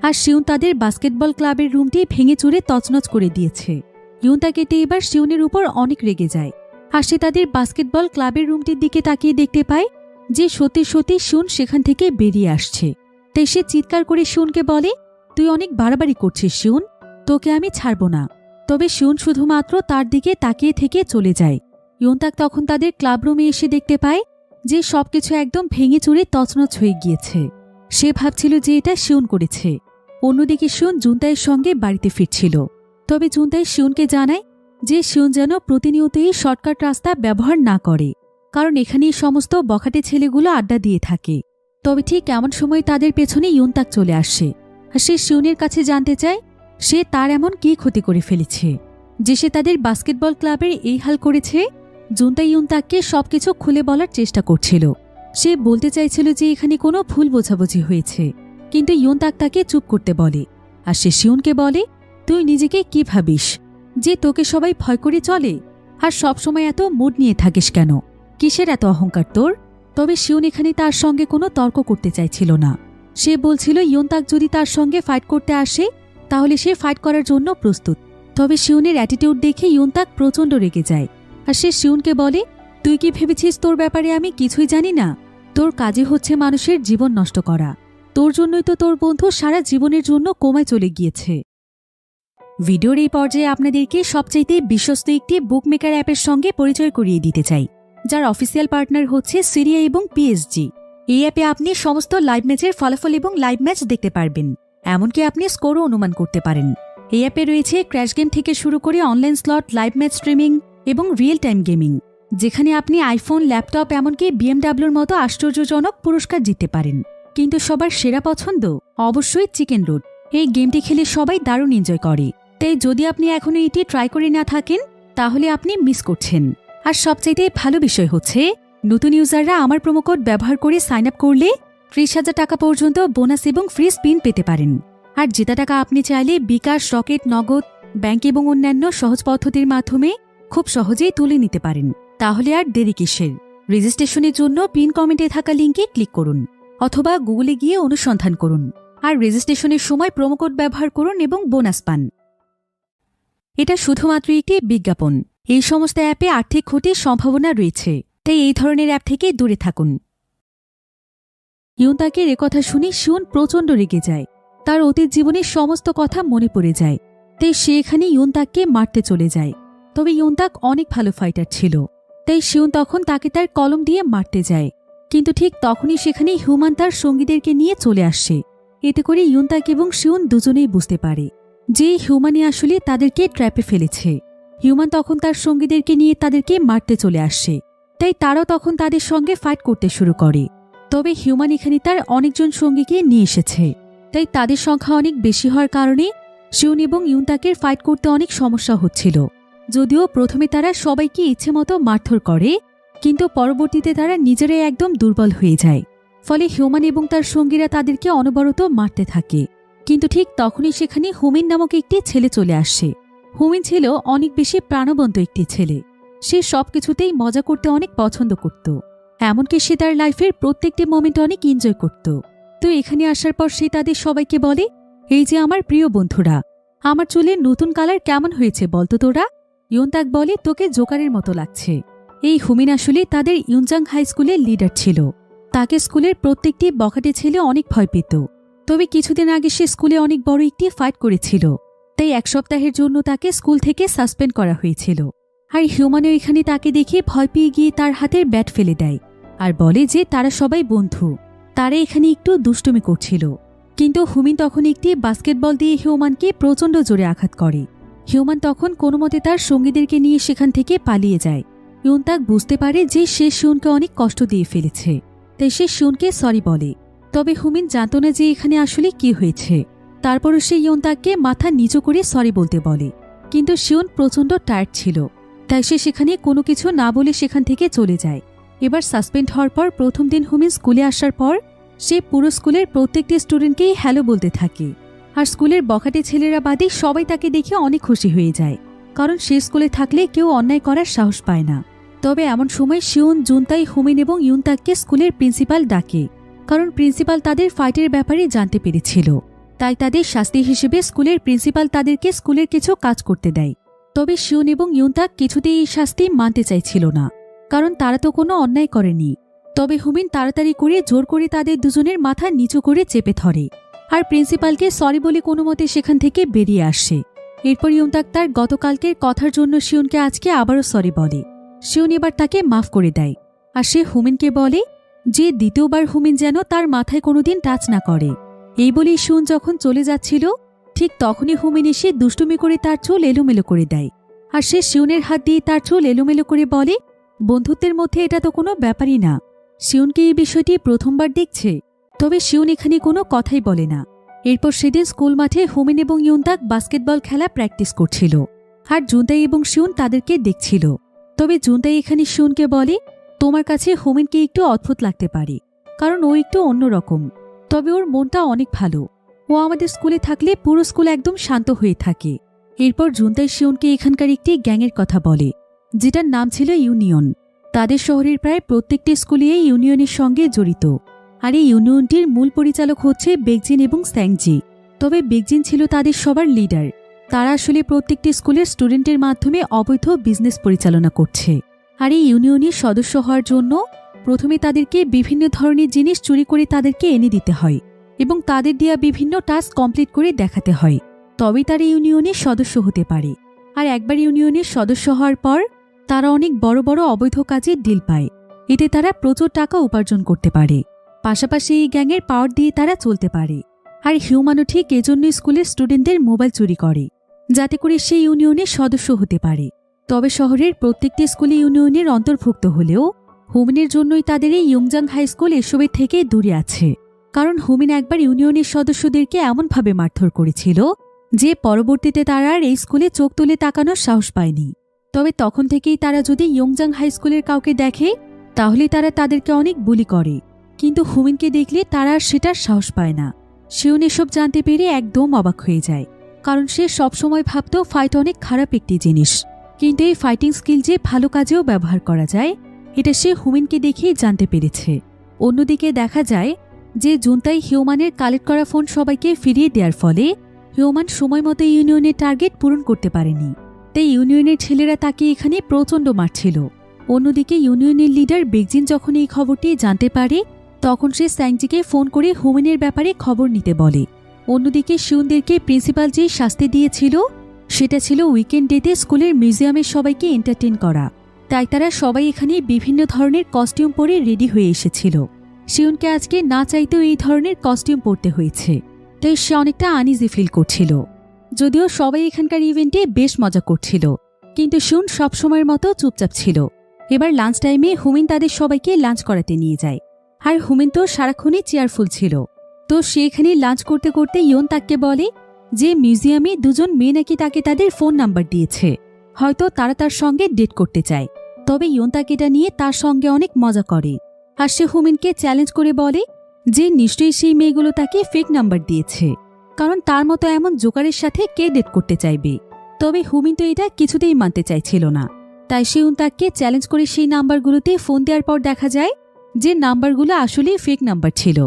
আর শিউন তাদের বাস্কেটবল ক্লাবের রুমটি ভেঙে চুরে তছনছ করে দিয়েছে। ইউনতাক এতে এবার শিউনের উপর অনেক রেগে যায় আর সে তাদের বাস্কেটবল ক্লাবের রুমটির দিকে তাকিয়ে দেখতে পায় যে সত্যি সত্যি শিউন সেখান থেকে বেরিয়ে আসছে। তাই সে চিৎকার করে শিউনকে বলে, তুই অনেক বাড়াবাড়ি করছিস শিউন, তোকে আমি ছাড়ব না। তবে শিউন শুধুমাত্র তার দিকে তাকিয়ে থেকে চলে যায়। ইউনতাক তখন তাদের ক্লাব রুমে এসে দেখতে পায় যে সবকিছু একদম ভেঙে চুরে তছনছ হয়ে গিয়েছে। সে ভাবছিল যে এটা শিউন করেছে। অন্যদিকে শিউন জুনতাইয়ের সঙ্গে বাড়িতে ফিরছিল। তবে জুনতাই শিউনকে জানায় যে শিউন যেন প্রতিনিয়তই শর্টকাট রাস্তা ব্যবহার না করে, কারণ এখানেই সমস্ত বখাটে ছেলেগুলো আড্ডা দিয়ে থাকে। তবে ঠিক এমন সময় তাদের পেছনে ইউনতাক চলে আসে আর সে শিউনের কাছে জানতে চায় সে তার এমন কি ক্ষতি করে ফেলেছে যে সে তাদের বাস্কেটবল ক্লাবের এই হাল করেছে। জুনতাই ইউনতাককে সবকিছু খুলে বলার চেষ্টা করছিল। সে বলতে চাইছিল যে এখানে কোনো ভুল বোঝাবুঝি হয়েছে, কিন্তু ইউনতাক তাকে চুপ করতে বলে। আর সে শিউনকে বলে, তুই নিজেকে কি ভাবিস যে তোকে সবাই ভয় করে চলে? আর সবসময় এত মুড নিয়ে থাকিস কেন? কিসের এত অহংকার তোর? তবে শিউন এখানে তার সঙ্গে কোনো তর্ক করতে চাইছিল না। সে বলছিল ইউনতাক যদি তার সঙ্গে ফাইট করতে আসে তাহলে সে ফাইট করার জন্য প্রস্তুত। তবে শিউনের অ্যাটিটিউড দেখে ইউনতাক প্রচণ্ড রেগে যায় আর সে শিউনকে বলে, তুই কি ভেবেছিস তোর ব্যাপারে আমি কিছুই জানি না? তোর কাজে হচ্ছে মানুষের জীবন নষ্ট করা। তোর জন্যই তো তোর বন্ধু সারা জীবনের জন্য কোমায় চলে গিয়েছে। ভিডিওর এই পর্যায়ে আপনাদেরকে সবচাইতে বিশ্বস্ত একটি বুকমেকার অ্যাপের সঙ্গে পরিচয় করিয়ে দিতে চাই, যার অফিসিয়াল পার্টনার হচ্ছে সিরিয়া এবং পিএসজি। এই অ্যাপে আপনি সমস্ত লাইভ ম্যাচের ফলাফল এবং লাইভ ম্যাচ দেখতে পারবেন। এমনকি আপনি স্কোরও অনুমান করতে পারেন। এই অ্যাপে রয়েছে ক্র্যাশ গেম থেকে শুরু করে online slot, live match streaming এবং রিয়েল টাইম গেমিং, যেখানে আপনি আইফোন, ল্যাপটপ, এমনকি বিএমডাব্লিউর মতো আশ্চর্যজনক পুরস্কার জিততে পারেন। কিন্তু সবার সেরা পছন্দ অবশ্যই চিকেন রুট। এই গেমটি খেলে সবাই দারুণ এনজয় করে। তাই যদি আপনি এখনও এটি ট্রাই করে না থাকেন তাহলে আপনি মিস করছেন। আর সবচাইতে ভালো বিষয় হচ্ছে নতুন ইউজাররা আমার প্রোমোকোড ব্যবহার করে সাইন আপ করলে 30,000 টাকা পর্যন্ত বোনাস এবং ফ্রি স্পিন পেতে পারেন। আর জেতা টাকা আপনি চাইলে বিকাশ, রকেট, নগদ, ব্যাংক এবং অন্যান্য সহজ পদ্ধতির মাধ্যমে খুব সহজেই তুলে নিতে পারেন। তাহলে আর দেরি কিসের? রেজিস্ট্রেশনের জন্য পিন কমেন্টে থাকা লিঙ্কে ক্লিক করুন অথবা গুগলে গিয়ে অনুসন্ধান করুন আর রেজিস্ট্রেশনের সময় প্রোমোকোড ব্যবহার করুন এবং বোনাস পান। এটা শুধুমাত্র একটি বিজ্ঞাপন। এই সমস্ত অ্যাপে আর্থিক ক্ষতির সম্ভাবনা রয়েছে, তাই এই ধরনের অ্যাপ থেকে দূরে থাকুন। ইউনতাকের একথা শুনে শিউন প্রচণ্ড রেগে যায়। তার অতীত জীবনের সমস্ত কথা মনে পড়ে যায়, তাই সে এখানে ইউনতাককে মারতে চলে যায়। তবে ইউনতাক অনেক ভালো ফাইটার ছিল, তাই শিউন তখন তাকে তার কলম দিয়ে মারতে যায়। কিন্তু ঠিক তখনই সেখানে হিউম্যান তার সঙ্গীদেরকে নিয়ে চলে আসে। এতে করে ইউনতাক এবং শিউন দুজনেই বুঝতে পারে যে হিউম্যানই আসলে তাদেরকে ট্র্যাপে ফেলেছে। হিউম্যান তখন তার সঙ্গীদেরকে নিয়ে তাদেরকে মারতে চলে আসে, তাই তারাও তখন তাদের সঙ্গে ফাইট করতে শুরু করে। তবে হিউম্যান এখানে তার অনেকজন সঙ্গীকে নিয়ে এসেছে, তাই তাদের সংখ্যা অনেক বেশি হওয়ার কারণে শিউন এবং ইউনতাকের ফাইট করতে অনেক সমস্যা হচ্ছিল। যদিও প্রথমে তারা সবাইকে ইচ্ছেমতো মারধর করে, কিন্তু পরবর্তীতে তারা নিজেরাই একদম দুর্বল হয়ে যায়। ফলে হিউম্যান এবং তার সঙ্গীরা তাদেরকে অনবরত মারতে থাকে। কিন্তু ঠিক তখনই সেখানে হুমিন নামক একটি ছেলে চলে আসে। হুমিন ছিল অনেক বেশি প্রাণবন্ত একটি ছেলে। সে সবকিছুতেই মজা করতে অনেক পছন্দ করত, এমনকি সে তার লাইফের প্রত্যেকটি মোমেন্ট অনেক এনজয় করত। তো এখানে আসার পর সে তাদের সবাইকে বলে, এই যে আমার প্রিয় বন্ধুরা, আমার চুলের নতুন কালার কেমন হয়েছে বলতো তোরা? ইউনতাক বলে, তোকে জোকারের মতো লাগছে। এই হুমিন আসলে তাদের ইউনজাং হাই স্কুলের লিডার ছিল। তাকে স্কুলের প্রত্যেকটি বখাটে ছেলে অনেক ভয় পেত। তবে কিছুদিন আগে সে স্কুলে অনেক বড় একটি ফাইট করেছিল, তাই 1 সপ্তাহের জন্য তাকে স্কুল থেকে সাসপেন্ড করা হয়েছিল। আর হিউম্যানও এখানে তাকে দেখে ভয় পেয়ে গিয়ে তার হাতের ব্যাট ফেলে দেয় আর বলে যে তারা সবাই বন্ধু, তারা এখানে একটু দুষ্টুমি করছিল। কিন্তু হুমিন তখন একটি বাস্কেটবল দিয়ে হিউম্যানকে প্রচণ্ড জোরে আঘাত করে। হিউম্যান তখন কোনো মতে তার সঙ্গীদেরকে নিয়ে সেখান থেকে পালিয়ে যায়। ইউনতাক বুঝতে পারে যে সে শিউনকে অনেক কষ্ট দিয়ে ফেলেছে, তাই সে শিউনকে সরি বলে। তবে হুমিন জানত না যে এখানে আসলে কি হয়েছে। তারপরও সে ইউনতাককে মাথা নিচু করে সরি বলতে বলে, কিন্তু শিউন প্রচণ্ড টায়ার্ড ছিল, তাই সে সেখানে কোনো কিছু না বলে সেখান থেকে চলে যায়। এবার সাসপেন্ড হওয়ার পর প্রথম দিন হুমিন স্কুলে আসার পর সে পুরো স্কুলের প্রত্যেকটি স্টুডেন্টকেই হ্যালো বলতে থাকে। আর স্কুলের বখাটে ছেলেরা বাদে সবাই তাকে দেখে অনেক খুশি হয়ে যায়, কারণ সে স্কুলে থাকলে কেউ অন্যায় করার সাহস পায় না। তবে এমন সময় শিউন, জুনতাই, হুমিন এবং ইউনতাককে স্কুলের প্রিন্সিপাল ডাকে, কারণ প্রিন্সিপাল তাদের ফাইটের ব্যাপারে জানতে পেরেছিল। তাই তাদের শাস্তি হিসেবে স্কুলের প্রিন্সিপাল তাদেরকে স্কুলের কিছু কাজ করতে দেয়। তবে শিউন এবং ইউনতাক কিছুতেই এই শাস্তি মানতে চাইছিল না, কারণ তারা তো কোনো অন্যায় করেনি। তবে হুমিন তাড়াতাড়ি করে জোর করে তাদের দুজনের মাথা নিচু করে চেপে ধরে আর প্রিন্সিপালকে সরি বলে কোনো মতে সেখান থেকে বেরিয়ে আসে। এরপর ইউনতাক তার গতকালকের কথার জন্য শিউনকে আজকে আবারও সরি বলে। শিউন এবার তাকে মাফ করে দেয় আর সে হুমিনকে বলে যে দ্বিতীয়বার হুমিন যেন তার মাথায় কোনোদিন টাচ না করে। এই বলেই শিউন যখন চলে যাচ্ছিল, ঠিক তখনই হুমিন এসে দুষ্টুমি করে তার চুল এলোমেলো করে দেয়। আর সে শিউনের হাত দিয়ে তার চুল এলোমেলো করে বলে, বন্ধুত্বের মধ্যে এটা তো কোনো ব্যাপারই না। শিউনকে এই বিষয়টি প্রথমবার দেখছে, তবে শিউন এখানে কোনো কথাই বলে না। এরপর সেদিন স্কুল মাঠে হুমিন এবং ইউনতাক বাস্কেটবল খেলা প্র্যাকটিস করছিল আর জুনতাই এবং শিউন তাদেরকে দেখছিল। তবে জুনতাই এখানে শিউনকে বলে, তোমার কাছে হুমিনকে একটু অদ্ভুত লাগতে পারে, কারণ ও একটু অন্যরকম, তবে ওর মনটা অনেক ভালো। ও আমাদের স্কুলে থাকলে পুরো স্কুল একদম শান্ত হয়ে থাকে। এরপর জুনতাই শিউনকে এখানকার একটি গ্যাংয়ের কথা বলে, যেটার নাম ছিল ইউনিয়ন। তাদের শহরের প্রায় প্রত্যেকটি স্কুলে এই ইউনিয়নের সঙ্গে জড়িত। আর এই ইউনিয়নটির মূল পরিচালক হচ্ছে বেকজিন এবং স্যাংজি। তবে বেকজিন ছিল তাদের সবার লিডার। তারা আসলে প্রত্যেকটি স্কুলের স্টুডেন্টের মাধ্যমে অবৈধ বিজনেস পরিচালনা করছে। আর এই ইউনিয়নের সদস্য হওয়ার জন্য প্রথমে তাদেরকে বিভিন্ন ধরনের জিনিস চুরি করে তাদেরকে এনে দিতে হয় এবং তাদের দেওয়া বিভিন্ন টাস্ক কমপ্লিট করে দেখাতে হয়, তবেই তারা ইউনিয়নের সদস্য হতে পারে। আর একবার ইউনিয়নের সদস্য হওয়ার পর তারা অনেক বড় বড় অবৈধ কাজের ডিল পায়। এতে তারা প্রচুর টাকা উপার্জন করতে পারে। পাশাপাশি এই গ্যাংয়ের পাওয়ার দিয়ে তারা চলতে পারে। আর হিউম্যানও ঠিক এজন্যই স্কুলের স্টুডেন্টদের মোবাইল চুরি করে, যাতে করে সে ইউনিয়নের সদস্য হতে পারে। তবে শহরের প্রত্যেকটি স্কুলে ইউনিয়নের অন্তর্ভুক্ত হলেও হুমিনের জন্যই তাদের এই ইয়ংজাং হাই স্কুল এসবের থেকে দূরে আছে, কারণ হুমিন একবার ইউনিয়নের সদস্যদেরকে এমনভাবে মারধর করেছিল যে পরবর্তীতে তারা আর এই স্কুলে চোখ তুলে তাকানোর সাহস পায়নি। তবে তখন থেকেই তারা যদি ইয়ংজাং হাই স্কুলের কাউকে দেখে তাহলে তারা তাদেরকে অনেক বুলি করে, কিন্তু হুমিনকে দেখলে তারা আর সেটার সাহস পায় না। শিউন এসব জানতে পেরে একদম অবাক হয়ে যায়, কারণ সে সবসময় ভাবত ফাইট অনেক খারাপ একটি জিনিস, কিন্তু এই ফাইটিং স্কিল যে ভালো কাজেও ব্যবহার করা যায় এটা সে হুমিনকে দেখেই জানতে পেরেছে। অন্যদিকে দেখা যায় যে জুনতাই হিউম্যানের কালেক্ট করা ফোন সবাইকে ফিরিয়ে দেওয়ার ফলে হিউম্যান সময় মতো ইউনিয়নের টার্গেট পূরণ করতে পারেনি, তাই ইউনিয়নের ছেলেরা তাকে এখানে প্রচণ্ড মারছিল। অন্যদিকে ইউনিয়নের লিডার বেকজিন যখন এই খবরটি জানতে পারে তখন সে স্যাংজিকে ফোন করে হুমিনের ব্যাপারে খবর নিতে বলে। অন্যদিকে শিউনদেরকে প্রিন্সিপাল যে শাস্তি দিয়েছিল সেটা ছিল উইকেন্ড ডেতে স্কুলের মিউজিয়ামের সবাইকে এন্টারটেইন করা, তাই তারা সবাই এখানে বিভিন্ন ধরনের কস্টিউম পরে রেডি হয়ে এসেছিল। শিউনকে আজকে না চাইতেও এই ধরনের কস্টিউম পরতে হয়েছে, তাই সে অনেকটা আনইজি ফিল করছিল। যদিও সবাই এখানকার ইভেন্টে বেশ মজা করছিল, কিন্তু শিউন সবসময়ের মতো চুপচাপ ছিল। এবার লাঞ্চ টাইমে হুমিন তাদের সবাইকে লাঞ্চ করাতে নিয়ে যায়, আর হুমিন তো সারাক্ষণই চেয়ারফুল ছিল। তো সে এখানে লাঞ্চ করতে করতে ইয়ন তাকে বলে যে মিউজিয়ামে দুজন মেয়ে নাকি তাকে তাদের ফোন নাম্বার দিয়েছে, হয়তো তারা তার সঙ্গে ডেট করতে চায়। তবে ইয়ন তাকে এটা নিয়ে তার সঙ্গে অনেক মজা করে, আর সে হুমিনকে চ্যালেঞ্জ করে বলে যে নিশ্চয়ই সেই মেয়েগুলো তাকে ফেক নাম্বার দিয়েছে, কারণ তার মতো এমন জোকারের সাথে কে ডেট করতে চাইবে। তবে হুমিন তো এটা কিছুতেই মানতে চাইছিল না, তাই সে তাকে চ্যালেঞ্জ করে সেই নাম্বারগুলোতে ফোন দেওয়ার পর দেখা যায় যে নাম্বারগুলো আসলেই ফেক নাম্বার ছিল।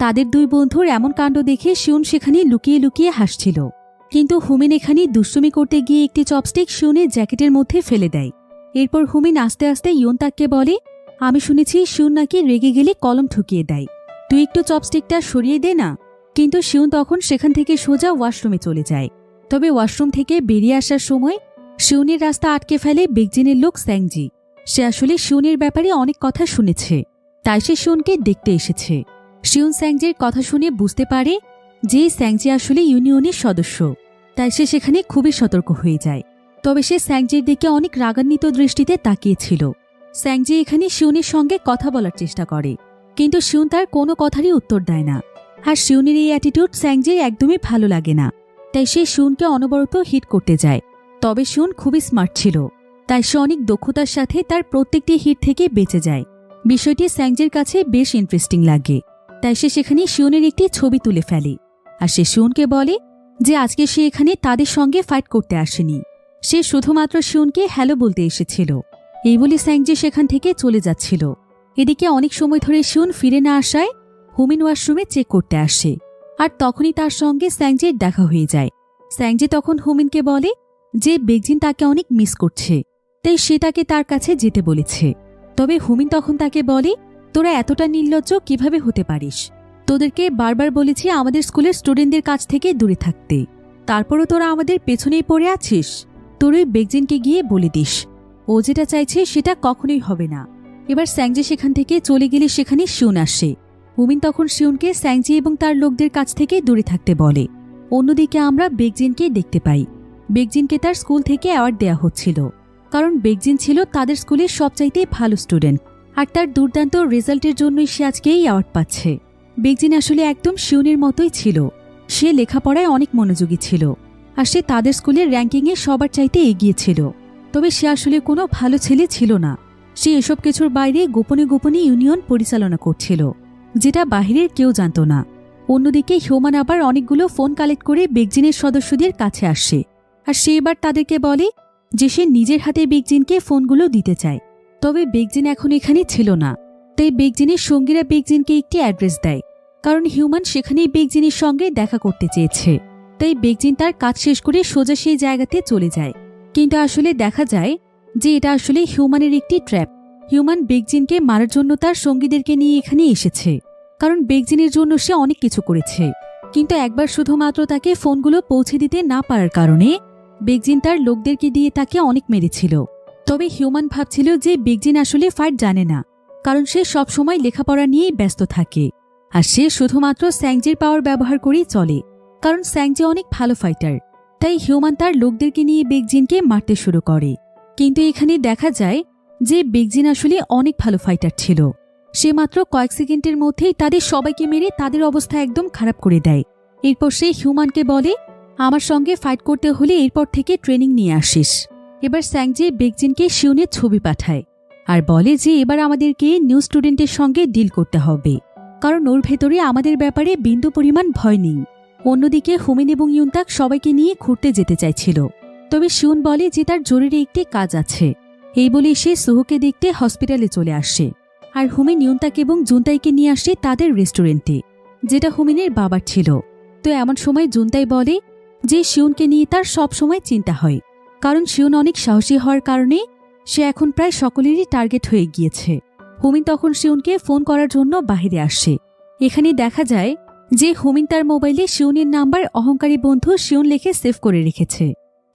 তাদের দুই বন্ধুর এমন কাণ্ড দেখে শিউন সেখানে লুকিয়ে লুকিয়ে হাসছিল, কিন্তু হুমিন এখানে দুষ্টুমি করতে গিয়ে একটি চপস্টিক শিউনের জ্যাকেটের মধ্যে ফেলে দেয়। এরপর হুমিন আস্তে আস্তে ইয়ন তাকে বলে আমি শুনেছি শিউন নাকি রেগে গেলে কলম ঠুকিয়ে দেয়, তুই একটু চপস্টিকটা সরিয়ে দে না। কিন্তু শিউন তখন সেখান থেকে সোজা ওয়াশরুমে চলে যায়। তবে ওয়াশরুম থেকে বেরিয়ে আসার সময় শিউনের রাস্তা আটকে ফেলে বেকজিনের লোক স্যাংজি। সে আসলে শিউনের ব্যাপারে অনেক কথা শুনেছে, তাই সে শিউনকে দেখতে এসেছে। শিউন স্যাংজির কথা শুনে বুঝতে পারে যে স্যাংজি আসলে ইউনিয়নের সদস্য, তাই সে সেখানে খুবই সতর্ক হয়ে যায়। তবে সে স্যাংজির দিকে অনেক রাগান্বিত দৃষ্টিতে তাকিয়েছিল। স্যাংজি এখানে শিউনের সঙ্গে কথা বলার চেষ্টা করে, কিন্তু শিউন তার কোনো কথারই উত্তর দেয় না। আর শিউনের এই অ্যাটিটিউড স্যাংজির একদমই ভালো লাগে না, তাই সে শিউনকে অনবরত হিট করতে যায়। তবে শিউন খুবই স্মার্ট ছিল, তাই সে অনেক দক্ষতার সাথে তার প্রত্যেকটি হিট থেকে বেঁচে যায়। বিষয়টি স্যাংজির কাছে বেশ ইন্টারেস্টিং লাগে, তাই সে সেখানে শিউনের একটি ছবি তুলে ফেলে। আর সে শিউনকে বলে যে আজকে সে এখানে তাদের সঙ্গে ফাইট করতে আসেনি, সে শুধুমাত্র শিউনকে হ্যালো বলতে এসেছিল। এই বলে স্যাংজি সেখান থেকে চলে যাচ্ছিল। এদিকে অনেক সময় ধরে শিউন ফিরে না আসায় হুমিন ওয়াশরুমে চেক করতে আসে, আর তখনই তার সঙ্গে স্যাংজির দেখা হয়ে যায়। স্যাংজি তখন হুমিনকে বলে যে বেকজিন তাকে অনেক মিস করছে, তাই সে তাকে তার কাছে যেতে বলেছে। তবে হুমিন তখন তাকে বলে তোরা এতটা নির্লজ্জ কিভাবে হতে পারিস, তোদেরকে বারবার বলেছি আমাদের স্কুলের স্টুডেন্টদের কাছ থেকে দূরে থাকতে, তারপরও তোরা আমাদের পেছনেই পড়ে আছিস। তোর ওই বেকজিনকে গিয়ে বলে দিস, ও যেটা চাইছে সেটা কখনোই হবে না। এবার স্যাংজি সেখান থেকে চলে গেলে সেখানে শিউন আসে। হুমিন তখন শিউনকে স্যাংজি এবং তার লোকদের কাছ থেকে দূরে থাকতে বলে। অন্যদিকে আমরা বেকজিনকে দেখতে পাই। বেকজিনকে তার স্কুল থেকে অ্যাওয়ার্ড দেয়া হচ্ছিল, কারণ বেকজিন ছিল তাদের স্কুলের সবচাইতে ভালো স্টুডেন্ট, আর তার দুর্দান্ত রেজাল্টের জন্যই সে আজকে এই অ্যাওয়ার্ড পাচ্ছে। বেকজিন আসলে একদম শিউনের মতোই ছিল, সে লেখাপড়ায় অনেক মনোযোগী ছিল, আর সে তাদের স্কুলের র্যাঙ্কিংয়ে সবার চাইতে এগিয়ে ছিল। তবে সে আসলে কোনো ভালো ছেলে ছিল না, সে এসব কিছুর বাইরে গোপনে গোপনে ইউনিয়ন পরিচালনা করছিল, যেটা বাহিরের কেউ জানত না। অন্যদিকে হিউম্যান আবার অনেকগুলো ফোন কালেক্ট করে বেকজিনের সদস্যদের কাছে আসে, আর সে এবার তাদেরকে বলে যে সে নিজের হাতে বেকজিনকে ফোনগুলো দিতে চায়। তবে বেকজিন এখন এখানে ছিল না, তাই বেকজিনের সঙ্গীরা বেকজিনকে একটি অ্যাড্রেস দেয়, কারণ হিউম্যান সেখানেই বেকজিনের সঙ্গে দেখা করতে চেয়েছে। তাই বেকজিন তার কাজ শেষ করে সোজা সেই জায়গাতে চলে যায়। কিন্তু আসলে দেখা যায় যে এটা আসলে হিউম্যানের একটি ট্র্যাপ। হিউম্যান বেকজিনকে মারার জন্য তার সঙ্গীদেরকে নিয়ে এখানে এসেছে, কারণ বেকজিনের জন্য সে অনেক কিছু করেছে, কিন্তু একবার শুধুমাত্র তাকে ফোনগুলো পৌঁছে দিতে না পারার কারণে বেকজিন তার লোকদেরকে দিয়ে তাকে অনেক মেরেছিল। তবে হিউম্যান ভাবছিল যে বেকজিন আসলে ফাইট জানে না, কারণ সে সবসময় লেখাপড়া নিয়েই ব্যস্ত থাকে, আর সে শুধুমাত্র স্যাংজির পাওয়ার ব্যবহার করেই চলে, কারণ স্যাংজি অনেক ভালো ফাইটার। তাই হিউম্যান তার লোকদেরকে নিয়ে বেকজিনকে মারতে শুরু করে। কিন্তু এখানে দেখা যায় যে বেকজিন আসলে অনেক ভালো ফাইটার ছিল, সে মাত্র কয়েক সেকেন্ডের মধ্যেই তাদের সবাইকে মেরে তাদের অবস্থা একদম খারাপ করে দেয়। এরপর সে হিউম্যানকে বলে আমার সঙ্গে ফাইট করতে হলে এরপর থেকে ট্রেনিং নিয়ে আসিস। এবার স্যাংজি বেকজিনকে শিউনের ছবি পাঠায় আর বলে যে এবার আমাদেরকে নিউ স্টুডেন্টের সঙ্গে ডিল করতে হবে, কারণ ওর ভেতরে আমাদের ব্যাপারে বিন্দু পরিমাণ ভয় নেই। অন্যদিকে হুমিন এবং ইউনতাক সবাইকে নিয়ে ঘুরতে যেতে চাইছিল, তবে শিউন বলে যে তার জরুরি একটি কাজ আছে। এই বলে সে সুহোকে দেখতে হসপিটালে চলে আসে, আর হুমিন ইউনতাক এবং জুনতাইকে নিয়ে আসে তাদের রেস্টুরেন্টে, যেটা হুমিনের বাবার ছিল। তো এমন সময় জুনতাই বলে যে শিউনকে নিয়ে তার সব সময় চিন্তা হয়, কারণ শিউন অনেক সাহসী হওয়ার কারণে সে এখন প্রায় সকলেরই টার্গেট হয়ে গিয়েছে। হুমিন তখন শিউনকে ফোন করার জন্য বাহিরে আসে। এখানে দেখা যায় যে হুমিন তার মোবাইলে শিউনের নাম্বার অহংকারী বন্ধু শিউন লিখে সেভ করে রেখেছে।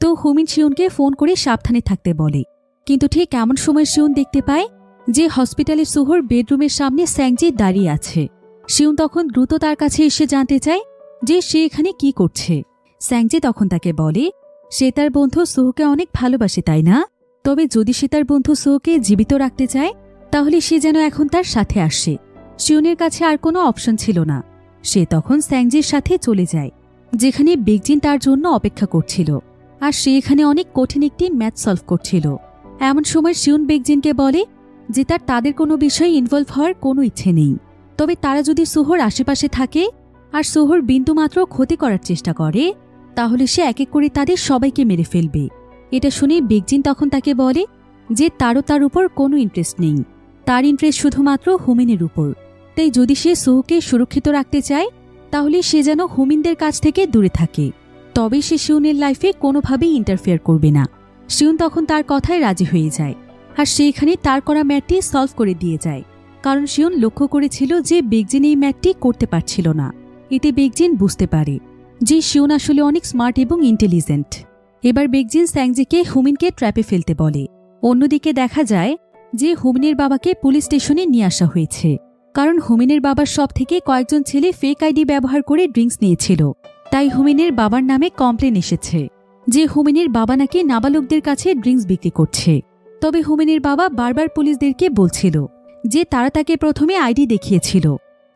তো হুমিন শিউনকে ফোন করে সাবধানে থাকতে বলে, কিন্তু ঠিক এমন সময় শিউন দেখতে পায় যে হসপিটালের সুহোর বেডরুমের সামনে স্যাংজি দাঁড়িয়ে আছে। শিউন তখন দ্রুত তার কাছে এসে জানতে চায় যে সে এখানে কি করছে। স্যাংজি তখন তাকে বলে সে তার বন্ধু সুহোকে অনেক ভালোবাসে, তাই না? তবে যদি সে তার বন্ধু সুহোকে জীবিত রাখতে চায় তাহলে সে যেন এখন তার সাথে আসে। শিউনের কাছে আর কোনো অপশন ছিল না। সে তখন স্যাংজির সাথে চলে যায়, যেখানে বেকজিন তার জন্য অপেক্ষা করছিল, আর সে এখানে অনেক কঠিন একটি ম্যাথ সলভ করছিল। এমন সময় শিউন বেকজিনকে বলে যে তাদের কোনো বিষয়ে ইনভলভ হওয়ার কোনো ইচ্ছে নেই, তবে তারা যদি সুহোর আশেপাশে থাকে আর সুহোর বিন্দুমাত্র ক্ষতি করার চেষ্টা করে তাহলে সে এক এক করে তাদের সবাইকে মেরে ফেলবে। এটা শুনে বেকজিন তখন তাকে বলে যে তারও তার উপর কোনো ইন্টারেস্ট নেই, তার ইন্টারেস্ট শুধুমাত্র হুমিনের উপর। তাই যদি সে সুহোকে সুরক্ষিত রাখতে চায় তাহলে সে যেন হুমিনদের কাছ থেকে দূরে থাকে, তবে সে শিউনের লাইফে কোনোভাবেই ইন্টারফেয়ার করবে না। শিউন তখন তার কথায় রাজি হয়ে যায়, আর সেইখানে তার করা ম্যাথটি সলভ করে দিয়ে যায়, কারণ শিউন লক্ষ্য করেছিল যে বেকজিন এই ম্যাথটি করতে পারছিল না। এতে বেকজিন বুঝতে পারে যে শিউন আসলে অনেক স্মার্ট এবং ইন্টেলিজেন্ট। এবার বেকজিন স্যাংজিকে হুমিনকে ট্র্যাপে ফেলতে বলে। অন্যদিকে দেখা যায় যে হুমিনের বাবাকে পুলিশ স্টেশনে নিয়ে আসা হয়েছে, কারণ হুমিনের বাবার সব থেকে কয়েকজন ছেলে ফেক আইডি ব্যবহার করে ড্রিঙ্কস নিয়েছিল। তাই হুমিনের বাবার নামে কমপ্লেন এসেছে যে হুমিনের বাবা নাকি নাবালকদের কাছে ড্রিঙ্কস বিক্রি করছে। তবে হুমিনের বাবা বারবার পুলিশদেরকে বলছিল যে তারা তাকে প্রথমে আইডি দেখিয়েছিল,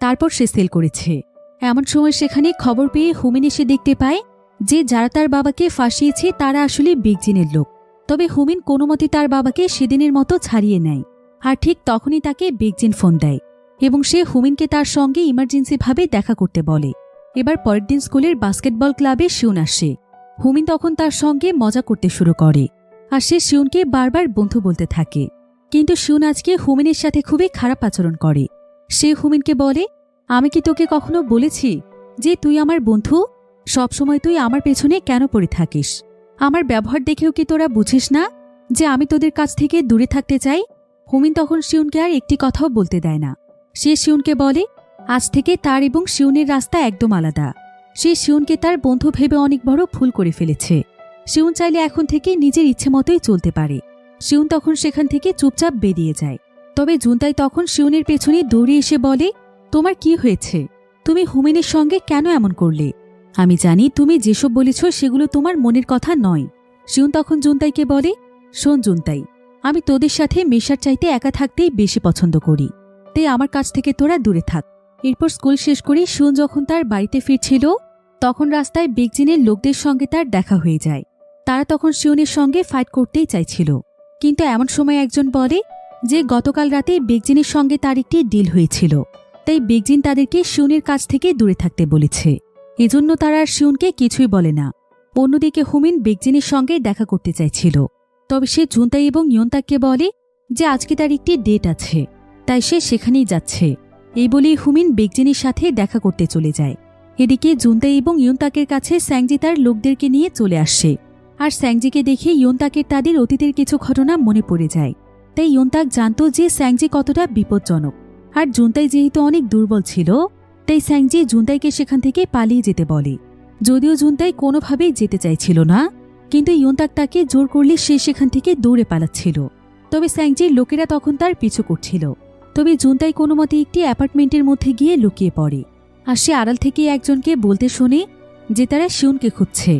তারপর সে সেল করেছে। এমন সময় সেখানে খবর পেয়ে হুমিন এসে দেখতে পায় যে যারা তার বাবাকে ফাঁসিয়েছে তারা আসলে বেকজিনের লোক। তবে হুমিন কোনোমতে তার বাবাকে সেদিনের মতো ছাড়িয়ে নেয়, আর ঠিক তখনই তাকে বেকজিন ফোন দেয় এবং সে হুমিনকে তার সঙ্গে ইমার্জেন্সিভাবে দেখা করতে বলে। এবার পরের দিন স্কুলের বাস্কেটবল ক্লাবে শিউন আসে। হুমিন তখন তার সঙ্গে মজা করতে শুরু করে, আর সে শিউনকে বারবার বন্ধু বলতে থাকে। কিন্তু শিউন আজকে হুমিনের সাথে খুবই খারাপ আচরণ করে। সে হুমিনকে বলে, আমি কি তোকে কখনো বলেছি যে তুই আমার বন্ধু? সবসময় তুই আমার পেছনে কেন পড়ে থাকিস? আমার ব্যবহার দেখেও কি তোরা বুঝিস না যে আমি তোদের কাছ থেকে দূরে থাকতে চাই? হুমিন তখন শিউনকে আর একটি কথাও বলতে দেয় না। সে শিউনকে বলে আজ থেকে তার এবং শিউনের রাস্তা একদম আলাদা। সে শিউনকে তার বন্ধু ভেবে অনেক বড় ভুল করে ফেলেছে। শিউন চাইলে এখন থেকে নিজের ইচ্ছে মতোই চলতে পারে। শিউন তখন সেখান থেকে চুপচাপ বেরিয়ে যায়। তবে জুনতাই তখন শিউনের পেছনে দৌড়ে এসে বলে, তোমার কি হয়েছে? তুমি হুমিনের সঙ্গে কেন এমন করলে? আমি জানি তুমি যেসব বলেছ সেগুলো তোমার মনের কথা নয়। শিউন তখন জুনতাইকে বলে, শোন জুনতাই, আমি তোদের সাথে মেশার চাইতে একা থাকতেই বেশি পছন্দ করি, তাই আমার কাছ থেকে তোরা দূরে থাক। এরপর স্কুল শেষ করে শিউন যখন তার বাড়িতে ফিরছিল তখন রাস্তায় বেকজিনের লোকদের সঙ্গে তার দেখা হয়ে যায়। তারা তখন শিউনের সঙ্গে ফাইট করতেই চাইছিল, কিন্তু এমন সময় একজন বলে যে গতকাল রাতে বেকজিনের সঙ্গে তার একটি ডিল হয়েছিল, তাই বেকজিন তাদেরকে শিউনের কাছ থেকে দূরে থাকতে বলেছে। এজন্য তারা আর শিউনকে কিছুই বলে না। অন্যদিকে হুমিন বেকজিনের সঙ্গে দেখা করতে চাইছিল, তবে সে জুনতাই এবং ইয়ন্তাককে বলে যে আজকে তার একটি ডেট আছে, তাই সে সেখানেই যাচ্ছে। এই বলেই হুমিন বেকজিনের সাথে দেখা করতে চলে যায়। এদিকে জুনতাই এবং ইয়ন্তাকের কাছে স্যাংজি তার লোকদেরকে নিয়ে চলে আসে, আর স্যাংজিকে দেখে ইয়ন্তাকের তাদের অতীতের কিছু ঘটনা মনে পড়ে যায়। তাই ইয়ন্তাক জানত যে স্যাংজি কতটা বিপজ্জনক, আর জুনতাই যেহেতু অনেক দুর্বল ছিল তাই স্যাংজি জুনতাইকে সেখান থেকে পালিয়ে যেতে বলে। যদিও জুনতাই কোনোভাবেই যেতে চাইছিল না, কিন্তু ইয়ন্তাক তাকে জোর করলে সে সেখান থেকে দৌড়ে পালাচ্ছিল। তবে স্যাংজির লোকেরা তখন তার পিছু করছিল। তবে জুনতাই কোনো মতে একটি অ্যাপার্টমেন্টের মধ্যে গিয়ে লুকিয়ে পড়ে, আর সে আড়াল থেকে একজনকে বলতে শোনে যে তারা শিউনকে খুঁজছে।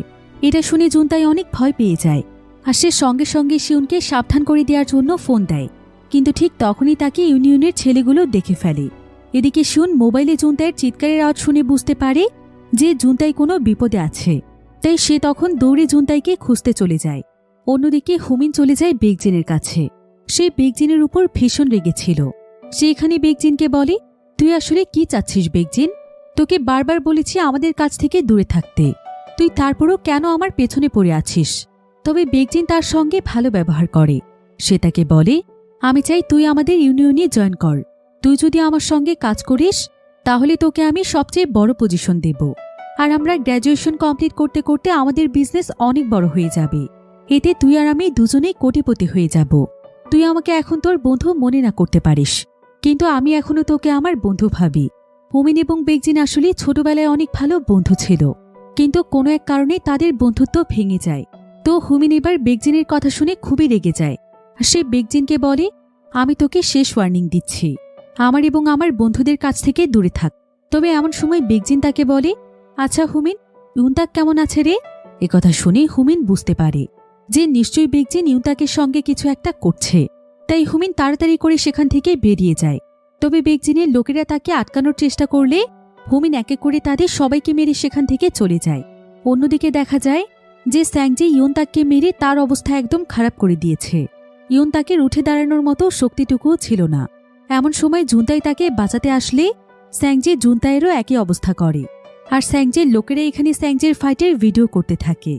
এটা শুনে জুনতাই অনেক ভয় পেয়ে যায়, আর সে সঙ্গে সঙ্গে শিউনকে সাবধান করে দেওয়ার জন্য ফোন দেয়। কিন্তু ঠিক তখনই তাকে ইউনিয়নের ছেলেগুলো দেখে ফেলে। এদিকে শিউন মোবাইলে জুনতাইয়ের চিৎকারের আওয়াজ শুনে বুঝতে পারে যে জুনতাই কোনো বিপদে আছে, তাই সে তখন দৌড়ে জুনতাইকে খুঁজতে চলে যায়। অন্যদিকে হুমিন চলে যায় বেগজিনের কাছে। সে বেগজিনের উপর ভীষণ রেগেছিল। সে এখানে বেগজিনকে বলে, তুই আসলে কি চাচ্ছিস বেগজিন? তোকে বারবার বলেছি আমাদের কাছ থেকে দূরে থাকতে, তুই তারপরও কেন আমার পেছনে পড়ে আছিস? তবে বেগজিন তার সঙ্গে ভালো ব্যবহার করে। সে তাকে বলে, আমি চাই তুই আমাদের ইউনিয়নে জয়েন কর। তুই যদি আমার সঙ্গে কাজ করিস তাহলে তোকে আমি সবচেয়ে বড় পজিশন দেব, আর আমরা গ্র্যাজুয়েশন কমপ্লিট করতে করতে আমাদের বিজনেস অনেক বড় হয়ে যাবে। এতে তুই আর আমি দুজনেই কোটিপতি হয়ে যাব। তুই আমাকে এখন তোর বন্ধু মনে না করতে পারিস, কিন্তু আমি এখনো তোকে আমার বন্ধু ভাবি। হুমিন এবং বেগজিন আসলে ছোটবেলায় অনেক ভালো বন্ধু ছিল, কিন্তু কোনো এক কারণে তাদের বন্ধুত্ব ভেঙে যায়। তো হুমিন এবার বেগজিনের কথা শুনে খুবই রেগে যায়। সে বেগজিনকে বলে, আমি তোকে শেষ ওয়ার্নিং দিচ্ছি, আমার এবং আমার বন্ধুদের কাছ থেকে দূরে থাক। তবে এমন সময় বেগজিন তাকে বলে, আচ্ছা হুমিন, ইউনতাক কেমন আছে রে? একথা শুনে হুমিন বুঝতে পারে যে নিশ্চয়ই বেগজিন ইউনতাকের সঙ্গে কিছু একটা করছে। তাই হুমিন তাড়াতাড়ি করে সেখান থেকে বেরিয়ে যায়। তবে বেগজিনের লোকেরা তাকে আটকানোর চেষ্টা করলে হুমিন একে করে তাদের সবাইকে মেরে সেখান থেকে চলে যায়। অন্যদিকে দেখা যায় যে স্যাংজি ইউনতাককে মেরে তার অবস্থা একদম খারাপ করে দিয়েছে। ইউনতাকের উঠে দাঁড়ানোর মতো শক্তিটুকুও ছিল না। এমন সময় জুনতাই তাকে বাঁচাতে আসলে স্যাংজি জুনতাইয়েরও একই অবস্থা করে। আর স্যাংজির লোকেরা এখানে স্যাংজির ফাইটের ভিডিও করতে থাকে।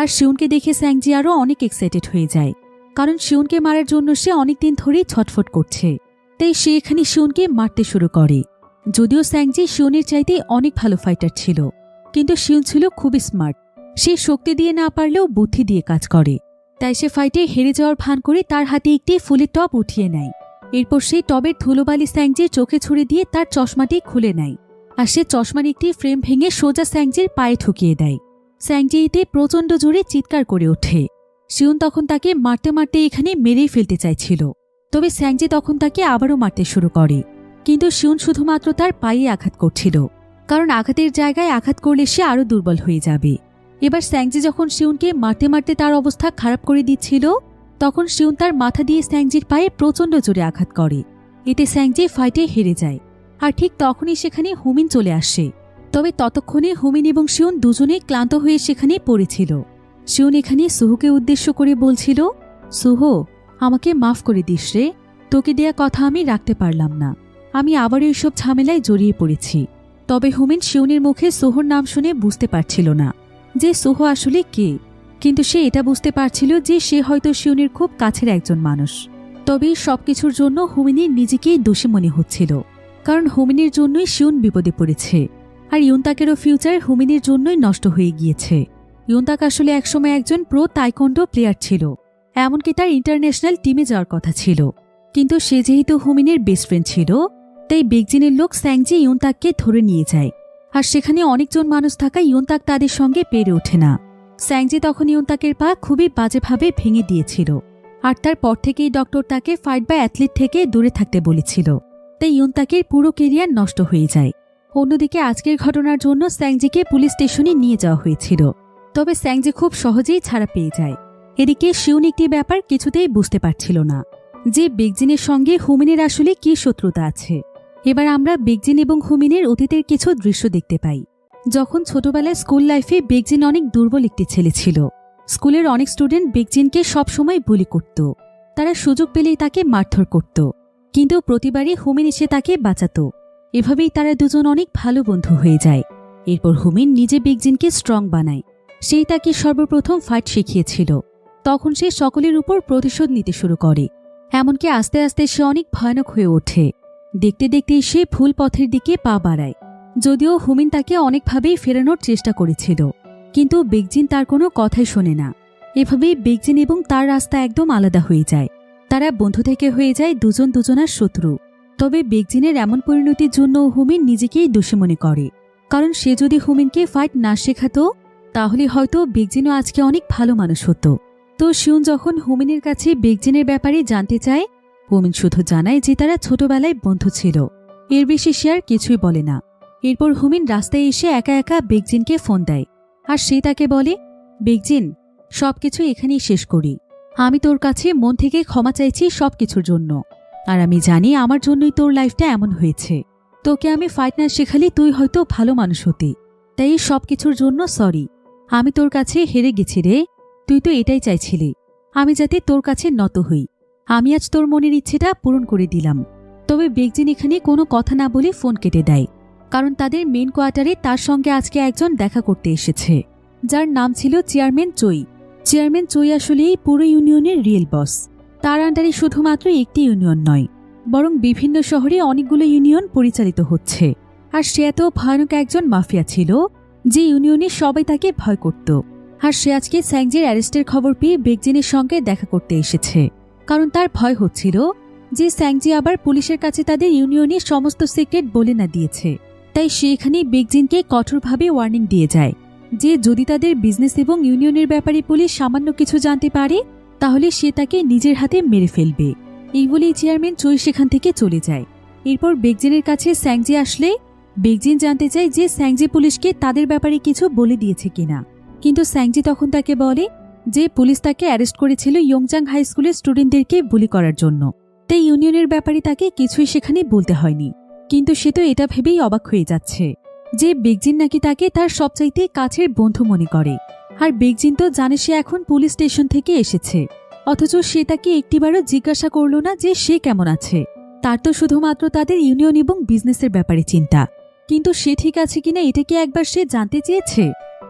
আর শিউনকে দেখে স্যাংজি আরও অনেক এক্সাইটেড হয়ে যায়, কারণ শিউনকে মারার জন্য সে অনেকদিন ধরেই ছটফট করছে। তাই সে এখানে শিউনকে মারতে শুরু করে। যদিও স্যাংজি শিউনের চাইতে অনেক ভালো ফাইটার ছিল, কিন্তু শিউন ছিল খুবই স্মার্ট। সে শক্তি দিয়ে না পারলেও বুদ্ধি দিয়ে কাজ করে। তাই সে ফাইটে হেরে যাওয়ার ভান করে তার হাতে একটি ফুলের টব উঠিয়ে নেয়। এরপর সেই টবের ধুলোবালি স্যাংজির চোখে ছুড়ে দিয়ে তার চশমাটি খুলে নেয়। আর সে চশমার একটি ফ্রেম ভেঙে সোজা স্যাংজির পায়ে ঠুকিয়ে দেয়। স্যাংজি এতে প্রচণ্ড জোরে চিৎকার করে ওঠে। শিউন তখন তাকে মারতে মারতে এখানে মেরেই ফেলতে চাইছিল। তবে স্যাংজি তখন তাকে আবারও মারতে শুরু করে, কিন্তু শিউন শুধুমাত্র তার পায়ে আঘাত করছিল, কারণ আঘাতের জায়গায় আঘাত করলে সে আরও দুর্বল হয়ে যাবে। এবার স্যাংজি যখন শিউনকে মারতে মারতে তার অবস্থা খারাপ করে দিচ্ছিল, তখন শিউন তার মাথা দিয়ে স্যাংজির পায়ে প্রচণ্ড জোরে আঘাত করে। এতে স্যাংজি ফাইটে হেরে যায়। আর ঠিক তখনই সেখানে হুমিন চলে আসে। তবে ততক্ষণে হুমিন এবং শিউন দুজনেই ক্লান্ত হয়ে সেখানে পড়েছিল। শিউন এখানে সুহুকে উদ্দেশ্য করে বলছিল, সুহ, আমাকে মাফ করে দিস রে, তোকে দেয়া কথা আমি রাখতে পারলাম না, আমি আবারও এইসব ঝামেলায় জড়িয়ে পড়েছি। তবে হুমিন শিউনের মুখে সোহর নাম শুনে বুঝতে পারছিল না যে সোহ আসলে কে, কিন্তু সে এটা বুঝতে পারছিল যে সে হয়তো শিউনের খুব কাছের একজন মানুষ। তবে সবকিছুর জন্য হুমিনের নিজেকেই দোষী মনে হচ্ছিল, কারণ হুমিনের জন্যই শিউন বিপদে পড়েছে। আর ইউনতাকেরও ফিউচার হুমিনের জন্যই নষ্ট হয়ে গিয়েছে। ইউনতাক আসলে একসময় একজন প্রো তাইকোন্ডো প্লেয়ার ছিল, এমনকি তার ইন্টারন্যাশনাল টিমে যাওয়ার কথা ছিল। কিন্তু সে যেহেতু হুমিনের বেস্ট ফ্রেন্ড ছিল, তাই বেগজিনের লোক স্যাংজি ইউনতাককে ধরে নিয়ে যায়। আর সেখানে অনেকজন মানুষ থাকা ইউনতাক তাদের সঙ্গে পেরে ওঠে না। স্যাংজি তখন ইউনতাকের পা খুবই বাজেভাবে ভেঙে দিয়েছিল। আর তারপর থেকেই ডক্টর তাকে ফাইট বা অ্যাথলিট থেকে দূরে থাকতে বলেছিল। তাই ইউনতাকের পুরো কেরিয়ার নষ্ট হয়ে যায়। অন্যদিকে আজকের ঘটনার জন্য স্যাংজিকে পুলিশ স্টেশনে নিয়ে যাওয়া হয়েছিল। তবে স্যাংজি খুব সহজেই ছাড়া পেয়ে যায়। এদিকে শিউন একটি ব্যাপার কিছুতেই বুঝতে পারছিল না যে বেগজিনের সঙ্গে হুমিনের আসলে কি শত্রুতা আছে। এবার আমরা বেগজিন এবং হুমিনের অতীতের কিছু দৃশ্য দেখতে পাই। যখন ছোটবেলায় স্কুল লাইফে বেগজিন অনেক দুর্বল একটি ছেলে ছিল। স্কুলের অনেক স্টুডেন্ট বেগজিনকে সবসময় বুলি করত, তারা সুযোগ পেলেই তাকে মারধর করত, কিন্তু প্রতিবারই হুমিন এসে তাকে বাঁচাত। এভাবেই তারা দুজন অনেক ভালো বন্ধু হয়ে যায়। এরপর হুমিন নিজে বেগজিনকে স্ট্রং বানায়। সেই তাকে সর্বপ্রথম ফাইট শিখিয়েছিল। তখন সে সকলের উপর প্রতিশোধ নিতে শুরু করে। এমনকি আস্তে আস্তে সে অনেক ভয়ানক হয়ে ওঠে। দেখতে দেখতে সে ভুল পথের দিকে পা বাড়ায়। যদিও হুমিন তাকে অনেকভাবেই ফেরানোর চেষ্টা করেছিল, কিন্তু বেগজিন তার কোনো কথাই শোনে না। এভাবেই বেগজিন এবং তার রাস্তা একদম আলাদা হয়ে যায়। তারা বন্ধু থেকে হয়ে যায় দুজন দুজনার শত্রু। তবে বেগজিনের এমন পরিণতির জন্য হুমিন নিজেকেই দোষী মনে করে, কারণ সে যদি হুমিনকে ফাইট না শেখাতো তাহলে হয়তো বেগজিনও আজকে অনেক ভালো মানুষ হতো। তো শিউন যখন হুমিনের কাছে বেগজিনের ব্যাপারে জানতে চায়, হুমিন শুধু জানায় যে তারা ছোটবেলায় বন্ধু ছিল। এর বেশি সে আর কিছুই বলে না। এরপর হুমিন রাস্তায় এসে একা একা বেগজিনকে ফোন দেয়। আর সে তাকে বলে, বেগজিন, সবকিছু এখানেই শেষ করি। আমি তোর কাছে মন থেকে ক্ষমা চাইছি সবকিছুর জন্য। আর আমি জানি আমার জন্যই তোর লাইফটা এমন হয়েছে। তোকে আমি ফাইট না শেখালে তুই হয়তো ভালো মানুষ হতি। তাই সবকিছুর জন্য সরি। আমি তোর কাছে হেরে গেছি রে, তুই তো এটাই চাইছিলি। আমি যাতে তোর কাছে নত হই। আমি আজ তোর মনের ইচ্ছেটা পূরণ করে দিলাম। তবে বেগজিন এখানে কোনো কথা না বলে ফোন কেটে দেয়, কারণ তাদের মেন কোয়ার্টারে তার সঙ্গে আজকে একজন দেখা করতে এসেছে, যার নাম ছিল চেয়ারম্যান চই। চেয়ারম্যান চই আসলে এই পুরো ইউনিয়নের রিয়েল বস। তার আন্ডারে শুধুমাত্র একটি ইউনিয়ন নয়, বরং বিভিন্ন শহরে অনেকগুলো ইউনিয়ন পরিচালিত হচ্ছে। আর সে এত ভয়ানক একজন মাফিয়া ছিল যে ইউনিয়নে সবাই তাকে ভয় করত। আর সে আজকে স্যাংজির অ্যারেস্টের খবর পেয়ে বেগজিনের সঙ্গে দেখা করতে এসেছে, কারণ তার ভয় হচ্ছিল যে স্যাংজি আবার পুলিশের কাছে তাদের ইউনিয়নের সমস্ত সিক্রেট বলে না দিয়েছে। তাই সে এখানে বেগজিনকে কঠোরভাবে ওয়ার্নিং দিয়ে যায় যে যদি তাদের বিজনেস এবং ইউনিয়নের ব্যাপারে পুলিশ সামান্য কিছু জানতে পারে তাহলে সে তাকে নিজের হাতে মেরে ফেলবে। এই বলেই চেয়ারম্যান চই সেখান থেকে চলে যায়। এরপর বেগজিনের কাছে স্যাংজি আসলে বেগজিন জানতে চায় যে স্যাংজি পুলিশকে তাদের ব্যাপারে কিছু বলে দিয়েছে কিনা। কিন্তু স্যাংজি তখন তাকে বলে যে পুলিশ তাকে অ্যারেস্ট করেছিল ইয়ংচাং হাই স্কুলের স্টুডেন্টদেরকে বুলি করার জন্য, তাই ইউনিয়নের ব্যাপারে তাকে কিছুই সেখানে বলতে হয়নি। কিন্তু সে তো এটা ভেবেই অবাক হয়ে যাচ্ছে যে বেগজিন নাকি তাকে তার সবচাইতে কাছের বন্ধু মনে করে। আর বেগজিন তো জানে সে এখন পুলিশ স্টেশন থেকে এসেছে, অথচ সে তাকে একটিবারও জিজ্ঞাসা করল না যে সে কেমন আছে। তার তো শুধুমাত্র তাদের ইউনিয়ন এবং বিজনেসের ব্যাপারে চিন্তা, কিন্তু সে ঠিক আছে কিনা এটা কি একবার সে জানতে চেয়েছে?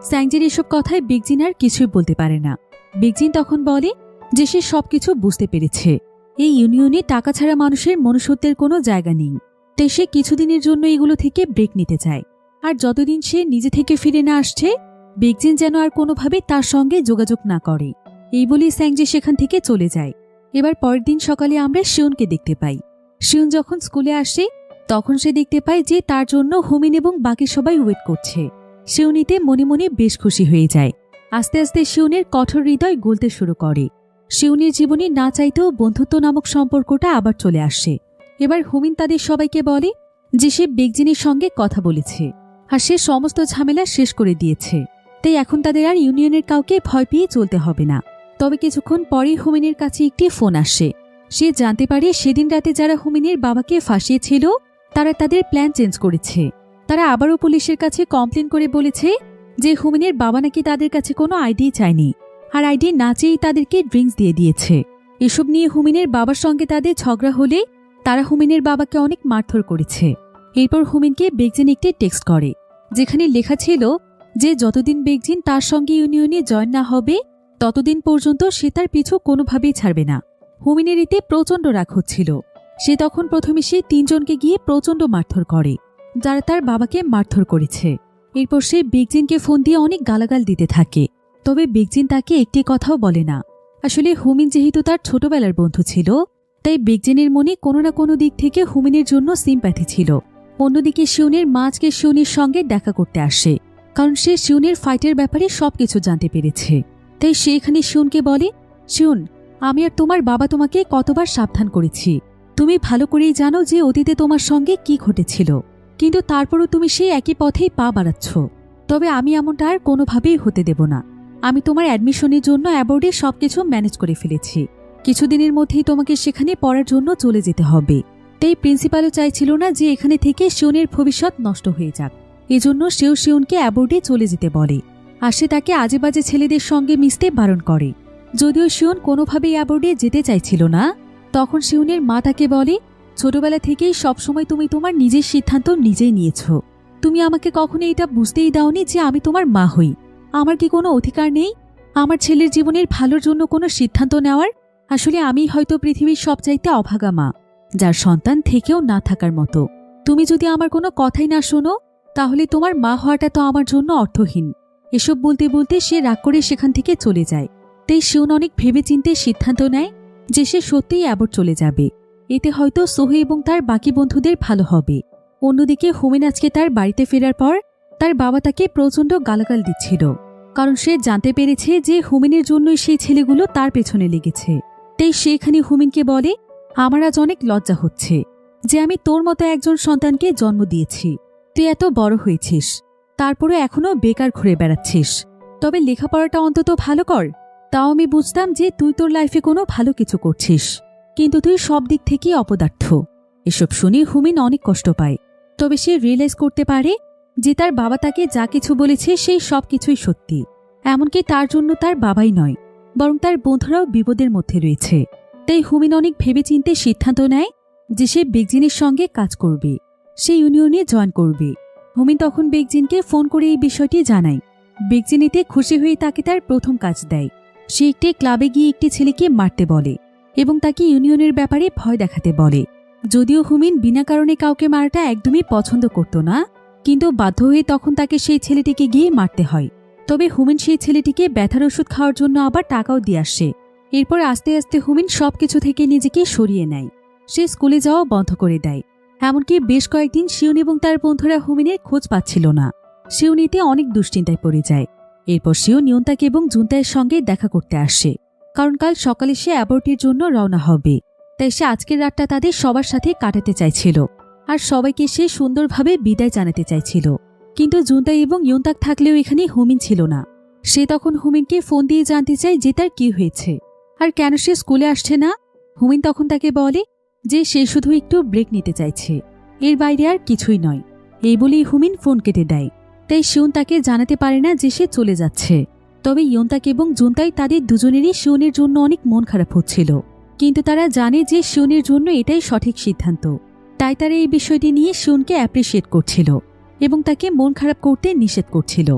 স্যাংজির এসব কথায় বেগজিন আর কিছুই বলতে পারে না। বেগজিন তখন বলে যে সে সবকিছু বুঝতে পেরেছে, এই ইউনিয়নে টাকা ছাড়া মানুষের মনুষ্যত্বের কোনো জায়গা নেই। তাই সে কিছুদিনের জন্য এগুলো থেকে ব্রেক নিতে চায়। আর যতদিন সে নিজে থেকে ফিরে না আসছে বেগজিন যেন আর কোনোভাবে তার সঙ্গে যোগাযোগ না করে। এই বলেই স্যাংজি সেখান থেকে চলে যায়। এবার পরের দিন সকালে আমরা শিউনকে দেখতে পাই। শিউন যখন স্কুলে আসে তখন সে দেখতে পায় যে তার জন্য হুমিন এবং বাকি সবাই ওয়েট করছে। শিউনিতে মনে মনে বেশ খুশি হয়ে যায়। আস্তে আস্তে শিউনের কঠোর হৃদয় গলতে শুরু করে। শিউনের জীবনে না চাইতেও বন্ধুত্ব নামক সম্পর্কটা আবার চলে আসে। এবার হুমিন তাদের সবাইকে বলে যে সে বেগজিনের সঙ্গে কথা বলেছে আর সে সমস্ত ঝামেলা শেষ করে দিয়েছে, তাই এখন তাদের আর ইউনিয়নের কাউকে ভয় পেয়ে চলতে হবে না। তবে কিছুক্ষণ পরেই হুমিনের কাছে একটি ফোন আসে। সে জানতে পারে সেদিন রাতে যারা হুমিনের বাবাকে ফাঁসিয়েছিল তারা তাদের প্ল্যান চেঞ্জ করেছে। তারা আবারও পুলিশের কাছে কমপ্লেন করে বলেছে যে হুমিনের বাবা নাকি তাদের কাছে কোনো আইডি চায়নি, আর আইডি না চেয়েই তাদেরকে ড্রিঙ্কস দিয়ে দিয়েছে। এসব নিয়ে হুমিনের বাবার সঙ্গে তাদের ঝগড়া হলে তারা হুমিনের বাবাকে অনেক মারধর করেছে। এরপর হুমিনকে বেগজিন একটি টেক্সট করে যেখানে লেখা ছিল যে যতদিন বেগজিন তার সঙ্গে ইউনিয়নে জয়েন না হবে ততদিন পর্যন্ত সে তার পিছু কোনোভাবেই ছাড়বে না। হুমিনের এতে প্রচণ্ড রাগ হচ্ছিল। সে তখন প্রথমে সে তিনজনকে গিয়ে প্রচণ্ড মারধর করে যারা তার বাবাকে মারধর করেছে। এরপর সে বেগজিনকে ফোন দিয়ে অনেক গালাগাল দিতে থাকে। তবে বেগজিন তাকে একটি কথাও বলে না। আসলে হুমিন যেহেতু তার ছোটবেলার বন্ধু ছিল তাই বেগজিনের মনে কোনো না কোনো দিক থেকে হুমিনের জন্য সিম্প্যাথি ছিল। অন্যদিকে শিউনের মা আজকে শিউনের সঙ্গে দেখা করতে আসে, কারণ সে শিউনের ফাইটের ব্যাপারে সবকিছু জানতে পেরেছে। তাই সে এখানে শিউনকে বলে, শিউন, আমি আর তোমার বাবা তোমাকে কতবার সাবধান করেছি। তুমি ভালো করেই জানো যে অতীতে তোমার সঙ্গে কি ঘটেছিল, কিন্তু তারপরও তুমি সেই একই পথেই পা বাড়াচ্ছ। তবে আমি এমনটা আর কোনোভাবেই হতে দেব না। আমি তোমার অ্যাডমিশনের জন্য অ্যাবোর্ডে সবকিছু ম্যানেজ করে ফেলেছি। কিছুদিনের মধ্যেই তোমাকে সেখানে পড়ার জন্য চলে যেতে হবে। তাই প্রিন্সিপালও চাইছিল না যে এখানে থেকে শিউনের ভবিষ্যৎ নষ্ট হয়ে যাক। এজন্য সেও শিউনকে অ্যাবোর্ডে চলে যেতে বলে, আর সে তাকে আজেবাজে ছেলেদের সঙ্গে মিশতে বারণ করে। যদিও শিউন কোনোভাবেই অ্যাবোর্ডে যেতে চাইছিল না, তখন শিউনের মা তাকে বলে, ছোটবেলা থেকেই সবসময় তুমি তোমার নিজের সিদ্ধান্ত নিজেই নিয়েছ। তুমি আমাকে কখনো এটা বুঝতেই দাওনি যে আমি তোমার মা হই। আমার কি কোনো অধিকার নেই আমার ছেলের জীবনের ভালোর জন্য কোনো সিদ্ধান্ত নেওয়ার? আসলে আমি হয়তো পৃথিবীর সবচাইতে অভাগা মা, যার সন্তান থেকেও না থাকার মতো। তুমি যদি আমার কোনো কথাই না শোনো তাহলে তোমার মা হওয়াটা তো আমার জন্য অর্থহীন। এসব বলতে বলতে সে রাগ করে সেখান থেকে চলে যায়। তাই শিউন অনেক ভেবেচিন্তে সিদ্ধান্ত নেয় যে সে সত্যিই অ্যাবোর্ড চলে যাবে। এতে হয়তো সোহে এবং তার বাকি বন্ধুদের ভালো হবে। অন্যদিকে হুমিন আজকে তার বাড়িতে ফেরার পর তার বাবা তাকে প্রচণ্ড গালাগাল দিচ্ছিল, কারণ সে জানতে পেরেছে যে হুমিনের জন্যই সেই ছেলেগুলো তার পেছনে লেগেছে। তাই সে এখানে হুমিনকে বলে, আমার আজ অনেক লজ্জা হচ্ছে যে আমি তোর মতো একজন সন্তানকে জন্ম দিয়েছি। তুই এত বড় হয়েছিস, তারপরে এখনও বেকার ঘুরে বেড়াচ্ছিস। তবে লেখাপড়াটা অন্তত ভালো কর। তাও আমি বুঝতাম যে তুই তোর লাইফে কোনো ভালো কিছু করছিস, কিন্তু তুই সব দিক থেকেই অপদার্থ। এসব শুনে হুমিন অনেক কষ্ট পায়। তবে সে রিয়েলাইজ করতে পারে যে তার বাবা তাকে যা কিছু বলেছে সেই সব কিছুই সত্যি। এমনকি তার জন্য তার বাবাই নয়, বরং তার বন্ধুরাও বিপদের মধ্যে রয়েছে। তাই হুমিন অনেক ভেবেচিন্তে সিদ্ধান্ত নেয় যে সে বেগজিনের সঙ্গে কাজ করবে, সে ইউনিয়নে জয়েন করবে। হুমিন তখন বেগজিনকে ফোন করে এই বিষয়টি জানায়। বেগজিন এতে খুশি হয়ে তাকে তার প্রথম কাজ দেয়। সে একটি ক্লাবে গিয়ে একটি ছেলেকে মারতে বলে এবং তাকে ইউনিয়নের ব্যাপারে ভয় দেখাতে বলে। যদিও হুমিন বিনা কারণে কাউকে মারাটা একদমই পছন্দ করত না, কিন্তু বাধ্য হয়ে তখন তাকে সেই ছেলেটিকে গিয়ে মারতে হয়। তবে হুমিন সেই ছেলেটিকে ব্যথার ওষুধ খাওয়ার জন্য আবার টাকাও দিয়ে আসে। এরপর আস্তে আস্তে হুমিন সবকিছু থেকে নিজেকে সরিয়ে নেয়। সে স্কুলে যাওয়া বন্ধ করে দেয়। এমনকি বেশ কয়েকদিন শিউন এবং তার বন্ধুরা হুমিনের খোঁজ পাচ্ছিল না। শিউন এতে অনেক দুশ্চিন্তায় পড়ে যায়। এরপর শিউন ইয়ন্তাক এবং জুনতাইয়ের সঙ্গে দেখা করতে আসে, কারণ কাল সকালে সে অ্যাবর্টের জন্য রওনা হবে। তাই সে আজকের রাতটা তাদের সবার সাথে কাটাতে চাইছিল আর সবাইকে সে সুন্দরভাবে বিদায় জানাতে চাইছিল। কিন্তু জুনতাই এবং ইয়ন্তাক থাকলেও এখানে হুমিন ছিল না। সে তখন হুমিনকে ফোন দিয়ে জানতে চায় যে তার কি হয়েছে আর কেন সে স্কুলে আসছে না। হুমিন তখন তাকে বলে যে সে শুধু একটু ব্রেক নিতে চাইছে, এর বাইরে আর কিছুই নয়। এই বলেই হুমিন ফোন কেটে দেয়। তাই শিউন তাকে জানাতে পারে না যে সে চলে যাচ্ছে। তবে ইয়ন্তাক এবং জুনতাই তাদের দুজনেরই শিউনের জন্য অনেক মন খারাপ হচ্ছিল, কিন্তু তারা জানে যে শিউনের জন্য এটাই সঠিক সিদ্ধান্ত। তাই তারা এই বিষয়টি নিয়ে শিউনকে অ্যাপ্রিসিয়েট করছিল এবং তাকে মন খারাপ করতে নিষেধ করছিল।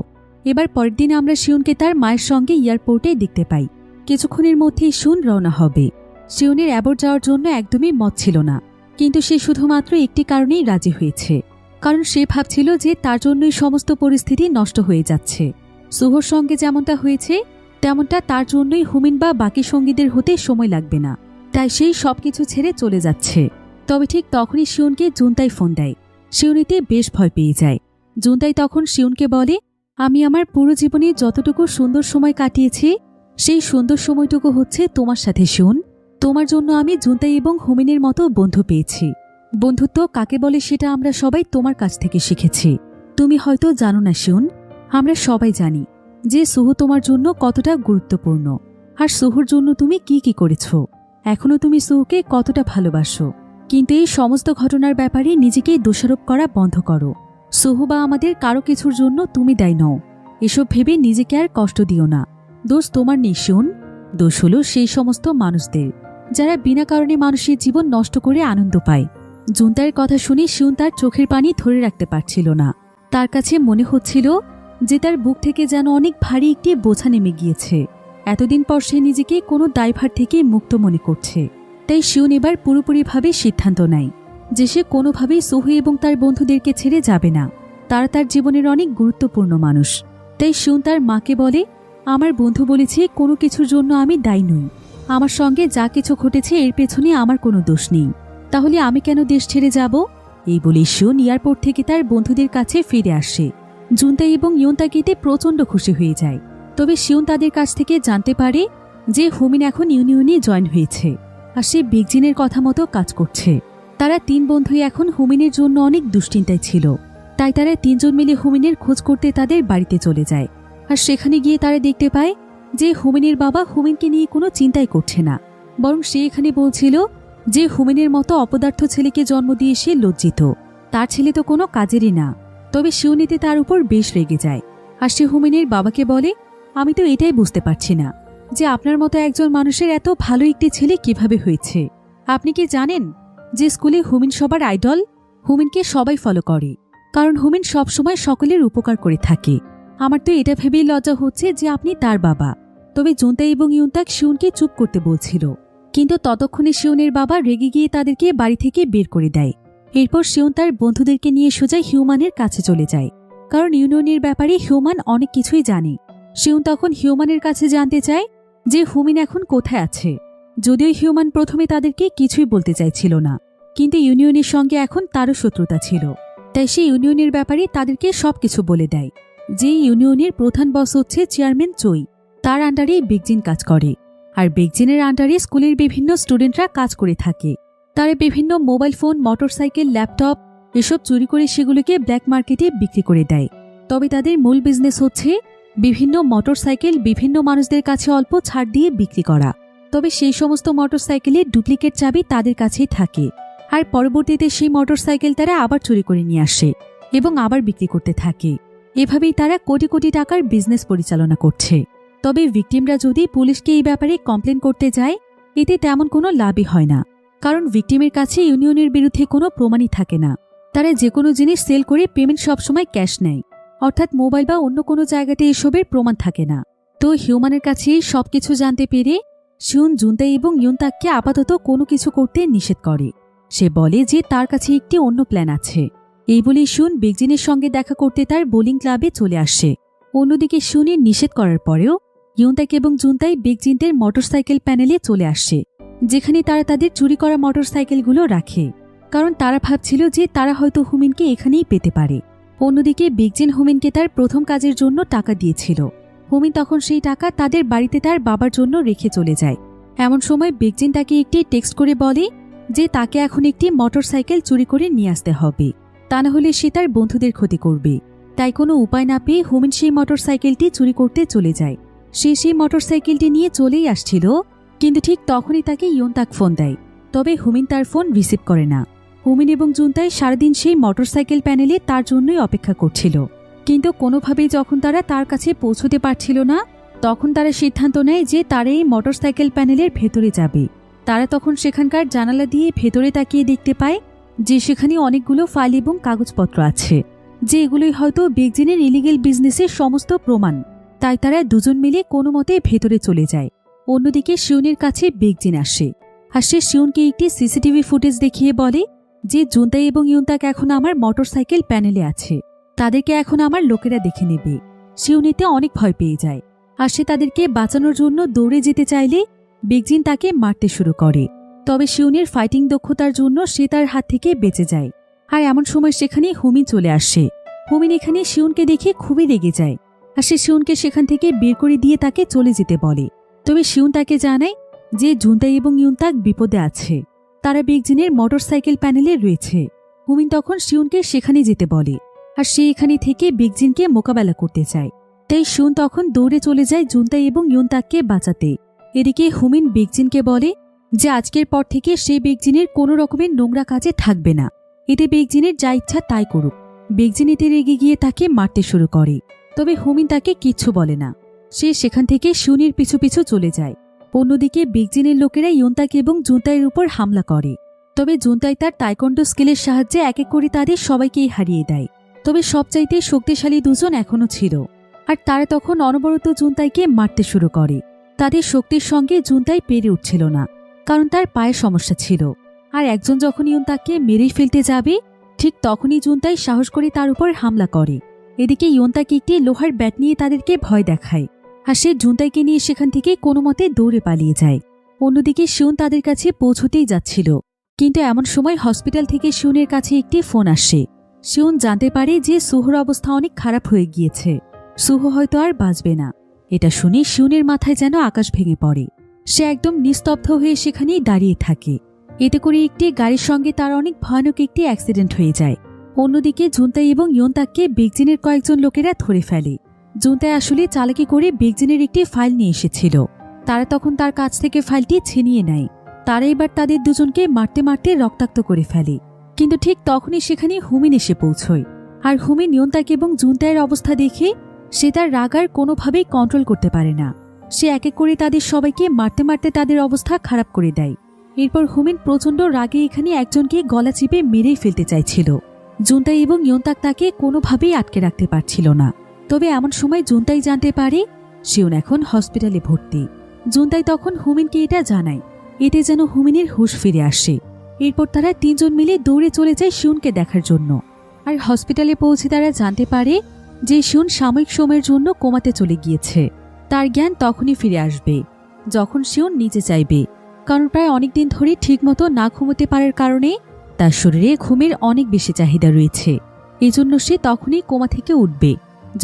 এবার পরের দিন আমরা শিউনকে তার মায়ের সঙ্গে এয়ারপোর্টে দেখতে পাই। কিছুক্ষণের মধ্যেই শিউন রওনা হবে। শিউনের অ্যাবর্ট যাওয়ার জন্য একদমই মত ছিল না, কিন্তু সে শুধুমাত্র একটি কারণেই রাজি হয়েছে, কারণ সে ভাবছিল যে তার জন্যই সমস্ত পরিস্থিতি নষ্ট হয়ে যাচ্ছে। সুহর সঙ্গে যেমনটা হয়েছে তেমনটা তার জন্যই হুমিন বা বাকি সঙ্গীদের হতে সময় লাগবে না। তাই সেই সবকিছু ছেড়ে চলে যাচ্ছে। তবে ঠিক তখনই শিউনকে জুনতাই ফোন দেয়। শিউন এতে বেশ ভয় পেয়ে যায়। জুনতাই তখন শিউনকে বলে, আমি আমার পুরো জীবনে যতটুকু সুন্দর সময় কাটিয়েছি সেই সুন্দর সময়টুকু হচ্ছে তোমার সাথে শিউন। তোমার জন্য আমি জুনতাই এবং হুমিনের মতো বন্ধু পেয়েছি। বন্ধুত্ব কাকে বলে সেটা আমরা সবাই তোমার কাছ থেকে শিখেছি। তুমি হয়তো জানো না শিউন, আমরা সবাই জানি যে সুহু তোমার জন্য কতটা গুরুত্বপূর্ণ আর সুহুর জন্য তুমি কি কি করেছ। এখনো তুমি সুহুকে কতটা ভালোবাসো। কিন্তু এই সমস্ত ঘটনার ব্যাপারে নিজেকেই দোষারোপ করা বন্ধ করো। সুহু বা আমাদের কারো কিছুর জন্য তুমি দায়ী নও। এসব ভেবে নিজেকে আর কষ্ট দিও না। দোষ তোমার নেই শিউন, দোষ হলো সেই সমস্ত মানুষদের যারা বিনা কারণে মানুষের জীবন নষ্ট করে আনন্দ পায়। জুনতাইয়ের কথা শুনে শিউন তার চোখের পানি ধরে রাখতে পারছিল না। তার কাছে মনে হচ্ছিল যে তার বুক থেকে যেন অনেক ভারী একটি বোঝা নেমে গিয়েছে। এতদিন পর সে নিজেকে কোনো দায়ভার থেকে মুক্ত মনে করছে। তাই শিউন এবার পুরোপুরিভাবে সিদ্ধান্ত নেয় যে সে কোনোভাবেই সুহু এবং তার বন্ধুদেরকে ছেড়ে যাবে না। তারা তার জীবনের অনেক গুরুত্বপূর্ণ মানুষ। তাই শিউন তার মাকে বলে, আমার বন্ধু বলেছে কোনো কিছুর জন্য আমি দায়ী নই। আমার সঙ্গে যা কিছু ঘটেছে এর পেছনে আমার কোনো দোষ নেই। তাহলে আমি কেন দেশ ছেড়ে যাব? এই বলে শিউন এয়ারপোর্ট থেকে তার বন্ধুদের কাছে ফিরে আসে। জুনতাই এবং ইয়ন্তাক এতে প্রচণ্ড খুশি হয়ে যায়। তবে শিউন তাদের কাছ থেকে জানতে পারে যে হুমিন এখন ইউনিয়নে জয়েন হয়েছে আর সে বেগজিনের কথা মতো কাজ করছে। তারা তিন বন্ধুই এখন হুমিনের জন্য অনেক দুশ্চিন্তায় ছিল। তাই তারা তিনজন মিলে হুমিনের খোঁজ করতে তাদের বাড়িতে চলে যায়। আর সেখানে গিয়ে তারা দেখতে পায় যে হুমিনের বাবা হুমিনকে নিয়ে কোনো চিন্তাই করছে না, বরং সে এখানে বলছিল যে হুমিনের মতো অপদার্থ ছেলেকে জন্ম দিয়ে সে লজ্জিত। তার ছেলে তো কোনো কাজেরই না। তবে শিউনিতে তার উপর বেশ রেগে যায় আর সে হুমিনের বাবাকে বলে, আমি তো এটাই বুঝতে পারছি না যে আপনার মতো একজন মানুষের এত ভালো একটি ছেলে কিভাবে হয়েছে। আপনি কি জানেন যে স্কুলে হুমিন সবার আইডল? হুমিনকে সবাই ফলো করে কারণ হুমিন সবসময় সকলের উপকার করে থাকে। আমার তো এটা ভেবেই লজ্জা হচ্ছে যে আপনি তার বাবা। তবে জুনতাই এবং ইয়ন্তাক শিউনকে চুপ করতে বলছিল, কিন্তু ততক্ষণে শিউনের বাবা রেগে গিয়ে তাদেরকে বাড়ি থেকে বের করে দেয়। এরপর শিউন তার বন্ধুদেরকে নিয়ে সোজা হিউম্যানের কাছে চলে যায়, কারণ ইউনিয়নের ব্যাপারে হিউম্যান অনেক কিছুই জানে। শিউন তখন হিউম্যানের কাছে জানতে চায় যে হুমিন এখন কোথায় আছে। যদিও হিউম্যান প্রথমে তাদেরকে কিছুই বলতে চাইছিল না, কিন্তু ইউনিয়নের সঙ্গে এখন তারও শত্রুতা ছিল। তাই সে ইউনিয়নের ব্যাপারে তাদেরকে সবকিছু বলে দেয়। যে ইউনিয়নের প্রধান বস হচ্ছে চেয়ারম্যান চই। তার আন্ডারে বেগজিন কাজ করে আর বেগজিনের আন্ডারে স্কুলের বিভিন্ন স্টুডেন্টরা কাজ করে থাকে। তারা বিভিন্ন মোবাইল ফোন, মোটরসাইকেল, ল্যাপটপ এসব চুরি করে সেগুলোকে ব্ল্যাক মার্কেটে বিক্রি করে দেয়। তবে তাদের মূল বিজনেস হচ্ছে বিভিন্ন মোটরসাইকেল বিভিন্ন মানুষদের কাছে অল্প ছাড় দিয়ে বিক্রি করা। তবে সেই সমস্ত মোটরসাইকেলের ডুপ্লিকেট চাবি তাদের কাছেই থাকে আর পরবর্তীতে সেই মোটরসাইকেল তারা আবার চুরি করে নিয়ে আসে এবং আবার বিক্রি করতে থাকে। এভাবেই তারা কোটি কোটি টাকার বিজনেস পরিচালনা করছে। তবে ভিকটিমরা যদি পুলিশকে এই ব্যাপারে কমপ্লেন করতে যায় এতে তেমন কোনো লাভই হয় না, কারণ ভিকটিমের কাছে ইউনিয়নের বিরুদ্ধে কোনো প্রমাণই থাকে না। তারা যে কোনো জিনিস সেল করে পেমেন্ট সবসময় ক্যাশ নেয়, অর্থাৎ মোবাইল বা অন্য কোনো জায়গাতে এসবের প্রমাণ থাকে না। তো হিউম্যানের কাছেই সবকিছু জানতে পেরে শিউন জুনতাই এবং ইউনতাককে আপাতত কোনো কিছু করতে নিষেধ করে। সে বলে যে তার কাছে একটি অন্য প্ল্যান আছে। এই বলে শিউন বেকজিনের সঙ্গে দেখা করতে তার বোলিং ক্লাবে চলে আসে। অন্যদিকে শিউনের নিষেধ করার পরেও ইউনতাক এবং জুনতাই বেকজিনদের মোটরসাইকেল প্যানেলে চলে আসে, যেখানে তারা তাদের চুরি করা মোটরসাইকেলগুলো রাখে, কারণ তারা ভাবছিল যে তারা হয়তো হুমিনকে এখানেই পেতে পারে। অন্যদিকে বেকজিন হুমিনকে তার প্রথম কাজের জন্য টাকা দিয়েছিল। হুমিন তখন সেই টাকা তাদের বাড়িতে তার বাবার জন্য রেখে চলে যায়। এমন সময় বেকজিন তাকে একটি টেক্সট করে বলে যে তাকে এখন একটি মোটরসাইকেল চুরি করে নিয়ে আসতে হবে, তা না হলে সে তার বন্ধুদের ক্ষতি করবে। তাই কোনো উপায় না পেয়ে হুমিন সেই মোটরসাইকেলটি চুরি করতে চলে যায়। সে সেই মোটরসাইকেলটি নিয়ে চলেই আসছিল, কিন্তু ঠিক তখনই তাকে ইউনতাক ফোন দেয়। তবে হুমিন তার ফোন রিসিভ করে না। হুমিন এবং জুনতাই সারাদিন সেই মোটরসাইকেল প্যানেলে তার জন্যই অপেক্ষা করছিল, কিন্তু কোনোভাবেই যখন তারা তার কাছে পৌঁছতে পারছিল না তখন তারা সিদ্ধান্ত নেয় যে তারা এই মোটরসাইকেল প্যানেলের ভেতরে যাবে। তারা তখন সেখানকার জানালা দিয়ে ভেতরে তাকিয়ে দেখতে পায় যে সেখানে অনেকগুলো ফাইল এবং কাগজপত্র আছে, যে এগুলোই হয়তো বেকজিনের ইলিগেল বিজনেসের সমস্ত প্রমাণ। তাই তারা দুজন মিলে কোনো মতে ভেতরে চলে যায়। অন্যদিকে শিউনের কাছে বেকজিন আসে, আর সে শিউনকে একটি সিসিটিভি ফুটেজ দেখিয়ে বলে যে জুনতাই এবং ইউনতাক এখন আমার মোটরসাইকেল প্যানেলে আছে, তাদেরকে এখন আমার লোকেরা দেখে নেবে। শিউন এতে অনেক ভয় পেয়ে যায়, আর সে তাদেরকে বাঁচানোর জন্য দৌড়ে যেতে চাইলে বেকজিন তাকে মারতে শুরু করে। তবে শিউনের ফাইটিং দক্ষতার জন্য সে তার হাত থেকে বেঁচে যায়। আর এমন সময় সেখানে হুমিন চলে আসে। হুমিন এখানে শিউনকে দেখে খুবই রেগে যায়, আর সে শিউনকে সেখান থেকে বের করে দিয়ে তাকে চলে যেতে বলে। তবে শিউন তাকে জানায় যে জুনতাই এবং ইউনতাক বিপদে আছে, তারা বেকজিনের মোটরসাইকেল প্যানেলে রয়েছে। হুমিন তখন শিউনকে সেখানে যেতে বলে, আর সে এখানে থেকে বেকজিনকে মোকাবেলা করতে চায়। তাই শিউন তখন দৌড়ে চলে যায় জুনতাই এবং ইউনতাককে বাঁচাতে। এদিকে হুমিন বেকজিনকে বলে যে আজকের পর থেকে সে বেকজিনের কোনো রকমের নোংরা কাজে থাকবে না, এতে বেকজিনের যা ইচ্ছা তাই করুক। বেকজিন এতে রেগে গিয়ে তাকে মারতে শুরু করে, তবে হুমিন তাকে কিচ্ছু বলে না। সে সেখান থেকে শিউনের পিছু পিছু চলে যায়। অন্যদিকে বেকজিনের লোকেরা ইউনতাক এবং জুনতাইয়ের উপর হামলা করে। তবে জুনতাই তার তাইকোন্ডো স্কিলের সাহায্যে এক এক করে তাদের সবাইকেই হারিয়ে দেয়। তবে সবচাইতে শক্তিশালী দুজন এখনও ছিল, আর তারা তখন অনবরত জুনতাইকে মারতে শুরু করে। তাদের শক্তির সঙ্গে জুনতাই পেরে উঠছিল না, কারণ তার পায়ে সমস্যা ছিল। আর একজন যখন ইউনতাককে মেরেই ফেলতে যাবে ঠিক তখনই জুনতাই সাহস করে তার উপর হামলা করে। এদিকে ইউনতাক একটি লোহার ব্যাট নিয়ে তাদেরকে ভয় দেখায়, আর সে জুনতাইকে নিয়ে সেখান থেকে কোনো মতে দৌড়ে পালিয়ে যায়। অন্যদিকে শিউন তাদের কাছে পৌঁছতেই যাচ্ছিল, কিন্তু এমন সময় হসপিটাল থেকে শিউনের কাছে একটি ফোন আসে। শিউন জানতে পারে যে সুহর অবস্থা অনেক খারাপ হয়ে গিয়েছে, সুহ হয়তো আর বাঁচবে না। এটা শুনে শিউনের মাথায় যেন আকাশ ভেঙে পড়ে। সে একদম নিস্তব্ধ হয়ে সেখানেই দাঁড়িয়ে থাকে। এতে করে একটি গাড়ির সঙ্গে তার অনেক ভয়ানক একটি অ্যাক্সিডেন্ট হয়ে যায়। অন্যদিকে জুনতাই এবং ইউনতাককে বেকজিনের কয়েকজন লোকেরা ধরে ফেলে। জুনতাই আসলে চালাকি করে বেকজিনের একটি ফাইল নিয়ে এসেছিল। তারা তখন তার কাছ থেকে ফাইলটি ছিনিয়ে নেয়। তারা এবার তাদের দুজনকে মারতে মারতে রক্তাক্ত করে ফেলে। কিন্তু ঠিক তখনই সেখানে হুমিন এসে পৌঁছয়। আর হুমিন ইউনতাক এবং জুনতাইয়ের অবস্থা দেখে সে তার রাগ আর কোনোভাবেই কন্ট্রোল করতে পারে না। সে এক এক করে তাদের সবাইকে মারতে মারতে তাদের অবস্থা খারাপ করে দেয়। এরপর হুমিন প্রচণ্ড রাগে এখানে একজনকে গলা চিপে মেরেই ফেলতে চাইছিল। জুনতাই এবং ইউনতাক তাকে কোনোভাবেই আটকে রাখতে পারছিল না। তবে এমন সময় জুনতাই জানতে পারে শিউন এখন হসপিটালে ভর্তি। জুনতাই তখন হুমিনকে এটা জানায়, এতে যেন হুমিনের হুঁশ ফিরে আসে। এরপর তারা তিনজন মিলে দৌড়ে চলে যায় শিউনকে দেখার জন্য। আর হসপিটালে পৌঁছে তারা জানতে পারে যে শিউন সাময়িক সময়ের জন্য কোমাতে চলে গিয়েছে। তার জ্ঞান তখনই ফিরে আসবে যখন শিউন নিচে চাইবে, কারণ প্রায় অনেকদিন ধরে ঠিকমতো না ঘুমোতে পারার কারণে তার শরীরে ঘুমের অনেক বেশি চাহিদা রয়েছে। এজন্য সে তখনই কোমা থেকে উঠবে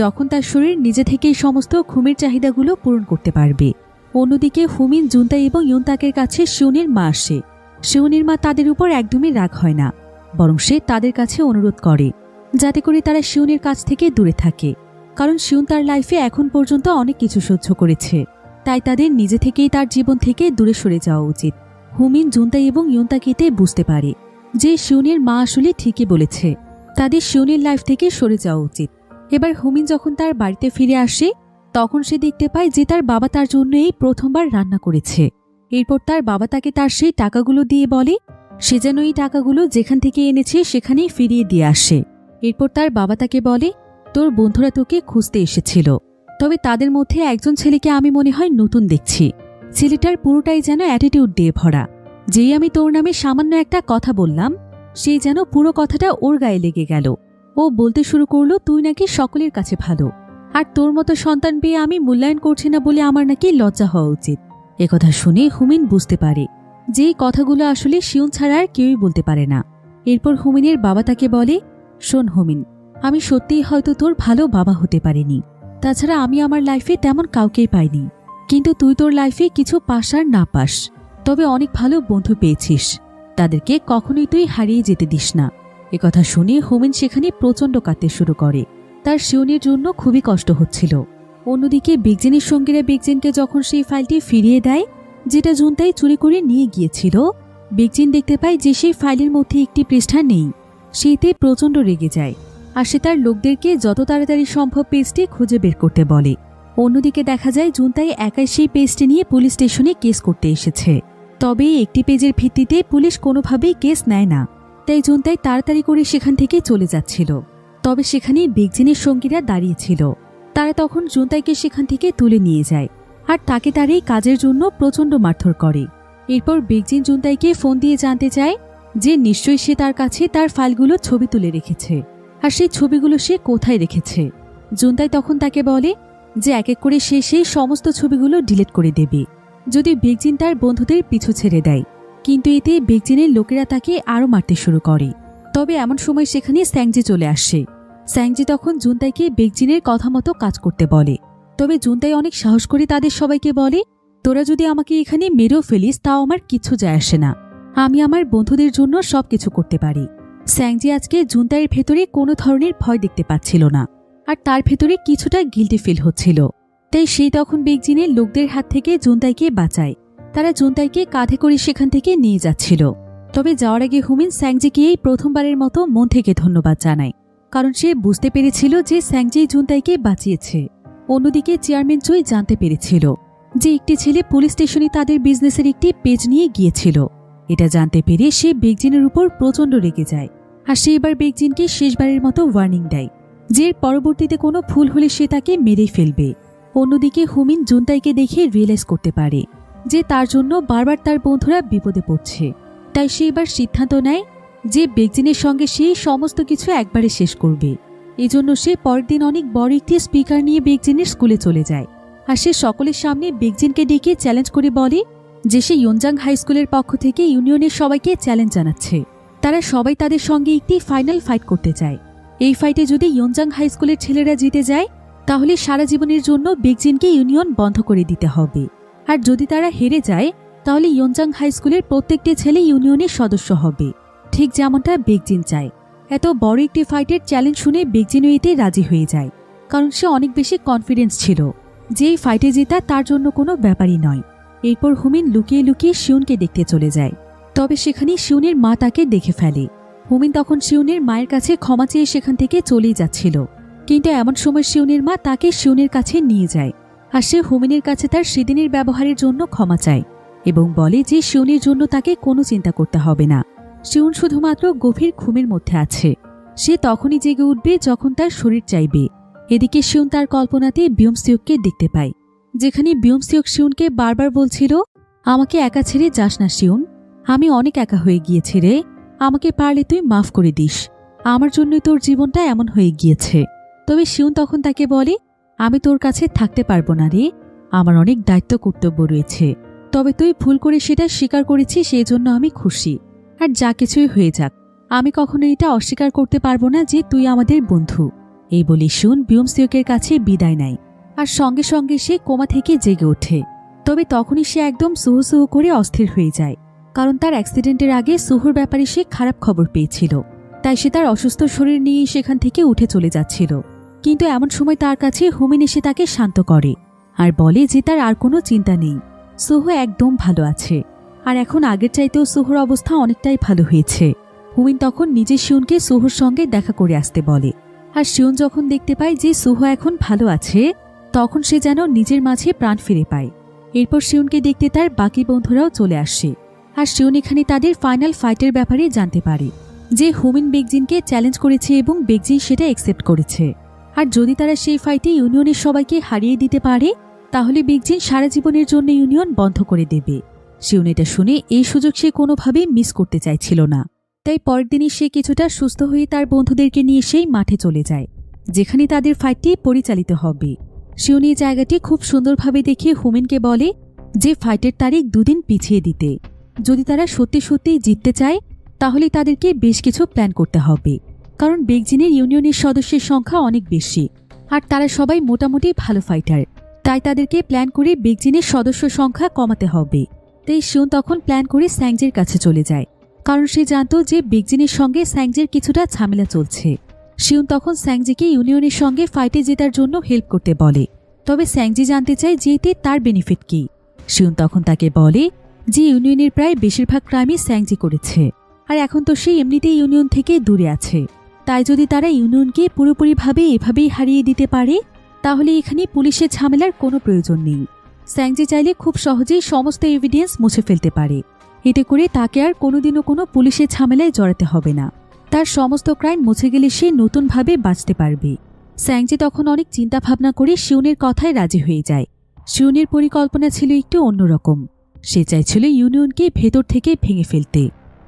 যখন তার শরীর নিজে থেকেই সমস্ত ঘুমের চাহিদাগুলো পূরণ করতে পারবে। অন্যদিকে হুমিন, জুনতাই এবং ইউনতাকের কাছে শিউনের মা আসে। শিউনের মা তাদের উপর একদমই রাগ হয় না, বরং সে তাদের কাছে অনুরোধ করে যাতে করে তারা শিউনের কাছ থেকে দূরে থাকে, কারণ শিউন তার লাইফে এখন পর্যন্ত অনেক কিছু সহ্য করেছে। তাই তাদের নিজে থেকেই তার জীবন থেকে দূরে সরে যাওয়া উচিত। হুমিন, জুনতাই এবং ইউনতাক এতে বুঝতে পারে যে শিউনের মা আসলে ঠিকই বলেছে, তাদের শিউনের লাইফ থেকে সরে যাওয়া উচিত। এবার হুমিন যখন তার বাড়িতে ফিরে আসে তখন সে দেখতে পায় যে তার বাবা তার জন্য এই প্রথমবার রান্না করেছে। এরপর তার বাবা তাকে তার সেই টাকাগুলো দিয়ে বলে সে যেন এই টাকাগুলো যেখান থেকে এনেছে সেখানেই ফিরিয়ে দিয়ে আসে। এরপর তার বাবা তাকে বলে, তোর বন্ধুরা তোকে খুঁজতে এসেছিল, তবে তাদের মধ্যে একজন ছেলেকে আমি মনে হয় নতুন দেখছি। ছেলেটার পুরোটাই যেন অ্যাটিটিউড দিয়ে ভরা। যেই আমি তোর নামে সামান্য একটা কথা বললাম, সেই যেন পুরো কথাটা ওর গায়ে লেগে গেল। ও বলতে শুরু করলো তুই নাকি সকলের কাছে ভালো, আর তোর মতো সন্তান পেয়ে আমি মূল্যায়ন করছি না বলে আমার নাকি লজ্জা হওয়া উচিত। একথা শুনে হুমিন বুঝতে পারে যে এই কথাগুলো আসলে শিউন ছাড়া আর কেউই বলতে পারে না। এরপর হুমিনের বাবা তাকে বলে, শোন হুমিন, আমি সত্যিই হয়তো তোর ভালো বাবা হতে পারিনি, তাছাড়া আমি আমার লাইফে তেমন কাউকেই পাইনি, কিন্তু তুই তোর লাইফে কিছু পাস আর না পাস, তবে অনেক ভালো বন্ধু পেয়েছিস, তাদেরকে কখনোই তুই হারিয়ে যেতে দিস না। একথা শুনে হুমিন সেখানে প্রচণ্ড কাঁদতে শুরু করে। তার শিউনের জন্য খুবই কষ্ট হচ্ছিল। অন্যদিকে বিগজিনের সঙ্গীরা বিগজিনকে যখন সেই ফাইলটি ফিরিয়ে দেয় যেটা জুনতাই চুরি করে নিয়ে গিয়েছিল, বিগজিন দেখতে পায় যে সেই ফাইলের মধ্যে একটি পৃষ্ঠা নেই। সেইতে প্রচণ্ড রেগে যায় আর সে তার লোকদেরকে যত তাড়াতাড়ি সম্ভব পেজটি খুঁজে বের করতে বলে। অন্যদিকে দেখা যায় জুনতাই একাই সেই পেজটি নিয়ে পুলিশ স্টেশনে কেস করতে এসেছে। তবে একটি পেজের ভিত্তিতে পুলিশ কোনোভাবেই কেস নেয় না, তাই জুনতাই তাড়াতাড়ি করে সেখান থেকে চলে যাচ্ছিল। তবে সেখানে বিগজিনের সঙ্গীরা দাঁড়িয়েছিল। তারা তখন জুনতাইকে সেখান থেকে তুলে নিয়ে যায় আর তাকে তার এই কাজের জন্য প্রচণ্ড মারধর করে। এরপর বিগজিন জুনতাইকে ফোন দিয়ে জানতে চায় যে নিশ্চয়ই সে তার কাছে তার ফাইলগুলো ছবি তুলে রেখেছে, আর সেই ছবিগুলো সে কোথায় রেখেছে। জুনতাই তখন তাকে বলে যে এক এক করে সে সেই সমস্ত ছবিগুলো ডিলিট করে দেবে যদি বিগজিন তার বন্ধুদের পিছু ছেড়ে দেয়। কিন্তু এতে বিগজিনের লোকেরা তাকে আরও মারতে শুরু করে। তবে এমন সময় সেখানে স্যাংজি চলে আসে। স্যাংজি তখন জুনতাইকে বিগজিনের কথা মতো কাজ করতে বলে। তবে জুনতাই অনেক সাহস করে তাদের সবাইকে বলে, তোরা যদি আমাকে এখানে মেরেও ফেলিস তাও আমার কিচ্ছু যায় আসে না, আমি আমার বন্ধুদের জন্য সবকিছু করতে পারি। স্যাংজি আজকে জুনতাইয়ের ভেতরে কোনো ধরনের ভয় দেখতে পাচ্ছিল না, আর তার ভেতরে কিছুটা গিল্টি ফিল হচ্ছিল। তাই সেই তখন বিগজিনের লোকদের হাত থেকে জুনতাইকে বাঁচায়। তারা জুনতাইকে কাঁধে করে সেখান থেকে নিয়ে যাচ্ছিল। তবে যাওয়ার আগে হুমিন স্যাংজিকে এই প্রথমবারের মতো মন থেকে ধন্যবাদ জানায়, কারণ সে বুঝতে পেরেছিল যে স্যাংজি জুনতাইকে বাঁচিয়েছে। অন্যদিকে চেয়ারম্যান চুই জানতে পেরেছিল যে একটি ছেলে পুলিশ স্টেশনে তাদের বিজনেসের একটি পেজ নিয়ে গিয়েছিল। এটা জানতে পেরে সে বিগজিনের উপর প্রচণ্ড রেগে যায়, আর সে এবার বিগজিনকে শেষবারের মতো ওয়ার্নিং দেয় যে এর পরবর্তীতে কোনো ভুল হলে সে তাকে মেরেই ফেলবে। অন্যদিকে হুমিন জুনতাইকে দেখে রিয়েলাইজ করতে পারে যে তার জন্য বারবার তার বন্ধুরা বিপদে পড়ছে। তাই সে এবার সিদ্ধান্ত নেয় যে বিগজিনের সঙ্গে সে সমস্ত কিছু একবারে শেষ করবে। এজন্য সে পরের দিন অনেক বড় একটি স্পিকার নিয়ে বিগজিনের স্কুলে চলে যায়, আর সে সকলের সামনে বিগজিনকে ডেকে চ্যালেঞ্জ করে বলে যে সে ইয়নজাং হাই স্কুলের পক্ষ থেকে ইউনিয়নের সবাইকে চ্যালেঞ্জ জানাচ্ছে। তারা সবাই তাদের সঙ্গে একটি ফাইনাল ফাইট করতে চায়। এই ফাইটে যদি ইয়নজাং হাই স্কুলের ছেলেরা জিতে যায় তাহলে সারা জীবনের জন্য বিগজিনকে ইউনিয়ন বন্ধ করে দিতে হবে, আর যদি তারা হেরে যায় তাহলে ইয়নজাং হাই স্কুলের প্রত্যেকটি ছেলে ইউনিয়নের সদস্য হবে, ঠিক যেমনটা বিগজিন চায়। এত বড় একটি ফাইটের চ্যালেঞ্জ শুনে বিগজিনও এতে রাজি হয়ে যায়, কারণ সে অনেক বেশি কনফিডেন্স ছিল যে এই ফাইটে জেতা তার জন্য কোনো ব্যাপারই নয়। এরপর হুমিন লুকিয়ে লুকিয়ে শিউনকে দেখতে চলে যায়। তবে সেখানে শিউনের মা তাকে দেখে ফেলে। হুমিন তখন শিউনের মায়ের কাছে ক্ষমা চেয়ে সেখান থেকে চলেই যাচ্ছিল, কিন্তু এমন সময় শিউনের মা তাকে শিউনের কাছে নিয়ে যায়, আর সে হুমিনের কাছে তার সেদিনের ব্যবহারের জন্য ক্ষমা চায় এবং বলে যে শিউনের জন্য তাকে কোনো চিন্তা করতে হবে না। শিউন শুধুমাত্র গভীর ঘুমের মধ্যে আছে, সে তখনই জেগে উঠবে যখন তার শরীর চাইবে। এদিকে শিউন তার কল্পনাতে বিয়মসিয়ককে দেখতে পায়, যেখানে বিয়মসিয়ক শিউনকে বারবার বলছিল, আমাকে একা ছেড়ে যাস না শিউন, আমি অনেক একা হয়ে গিয়েছি রে, আমাকে পারলে তুই মাফ করে দিস, আমার জন্যই তোর জীবনটা এমন হয়ে গিয়েছে। তবে শিউন তখন তাকে বলে, আমি তোর কাছে থাকতে পারবো না রে, আমার অনেক দায়িত্ব কর্তব্য রয়েছে, তবে তুই ভুল করে সেটা স্বীকার করেছিস সেই জন্য আমি খুশি। আর যা কিছুই হয়ে যাক, আমি কখনো এটা অস্বীকার করতে পারবো না যে তুই আমাদের বন্ধু। এই বলে শিউন বিয়মসিয়কের কাছে বিদায় নেয়, আর সঙ্গে সঙ্গে সে কোমা থেকে জেগে ওঠে। তবে তখনই সে একদম সুহু সুহু করে অস্থির হয়ে যায়, কারণ তার অ্যাক্সিডেন্টের আগে সুহুর ব্যাপারে সে খারাপ খবর পেয়েছিল। তাই সে তার অসুস্থ শরীর নিয়ে সেখান থেকে উঠে চলে যাচ্ছিল। কিন্তু এমন সময় তার কাছে হুমিন এসে তাকে শান্ত করে আর বলে যে তার আর কোনো চিন্তা নেই, সুহু একদম ভালো আছে, আর এখন আগের চাইতেও সুহুর অবস্থা অনেকটাই ভালো হয়েছে। হুমিন তখন নিজে শিউনকে সুহুর সঙ্গে দেখা করে আসতে বলে, আর শিউন যখন দেখতে পায় যে সুহু এখন ভালো আছে তখন সে যেন নিজের মাঝে প্রাণ ফিরে পায়। এরপর শিউনকে দেখতে তার বাকি বন্ধুরাও চলে আসে, আর শিউন এখানে তাদের ফাইনাল ফাইটের ব্যাপারে জানতে পারে যে হুমিন বেকজিনকে চ্যালেঞ্জ করেছে এবং বেকজিন সেটা অ্যাকসেপ্ট করেছে। আর যদি তারা সেই ফাইটে ইউনিয়নের সবাইকে হারিয়ে দিতে পারে তাহলে বেকজিন সারা জীবনের জন্য ইউনিয়ন বন্ধ করে দেবে। শিউন এটা শুনে এই সুযোগ সে কোনোভাবেই মিস করতে চাইছিল না। তাই পরের দিনই সে কিছুটা সুস্থ হয়ে তার বন্ধুদেরকে নিয়ে সেই মাঠে চলে যায় যেখানে তাদের ফাইটটি পরিচালিত হবে। শিউন এই জায়গাটি খুব সুন্দরভাবে দেখে হুমিনকে বলে যে ফাইটের তারিখ 2 দিন পিছিয়ে দিতে। যদি তারা সত্যি সত্যি জিততে চায় তাহলে তাদেরকে বেশ কিছু প্ল্যান করতে হবে, কারণ বেকজিনের ইউনিয়নের সদস্যের সংখ্যা অনেক বেশি আর তারা সবাই মোটামুটি ভালো ফাইটার। তাই তাদেরকে প্ল্যান করে বেকজিনের সদস্য সংখ্যা কমাতে হবে। তাই শিউন তখন প্ল্যান করে স্যাংজের কাছে চলে যায়, কারণ সে জানত যে বেকজিনের সঙ্গে স্যাংজের কিছুটা ঝামেলা চলছে। শিউন তখন স্যাংজিকে ইউনিয়নের সঙ্গে ফাইটে জেতার জন্য হেল্প করতে বলে, তবে স্যাংজি জানতে চায় যে এতে তার বেনিফিট কি। শিউন তখন তাকে বলে যে ইউনিয়নের প্রায় বেশিরভাগ ক্রাইমই স্যাংজি করেছে, আর এখন তো সে এমনিতেই ইউনিয়ন থেকে দূরে আছে। তাই যদি তারা ইউনিয়নকে পুরোপুরিভাবে এভাবেই হারিয়ে দিতে পারে তাহলে এখানে পুলিশের ঝামেলার কোনো প্রয়োজন নেই। স্যাংজি চাইলে খুব সহজেই সমস্ত এভিডেন্স মুছে ফেলতে পারে, এতে করে তাকে আর কোনোদিনও কোনো পুলিশের ঝামেলায় জড়াতে হবে না। তার সমস্ত ক্রাইম মুছে গেলে সে নতুনভাবে বাঁচতে পারবে। স্যাংজি তখন অনেক চিন্তা ভাবনা করে শিউনের কথায় রাজি হয়ে যায়। শিউনের পরিকল্পনা ছিল একটু অন্যরকম। সে চাইছিল ইউনিয়নকে ভেতর থেকে ভেঙে ফেলতে।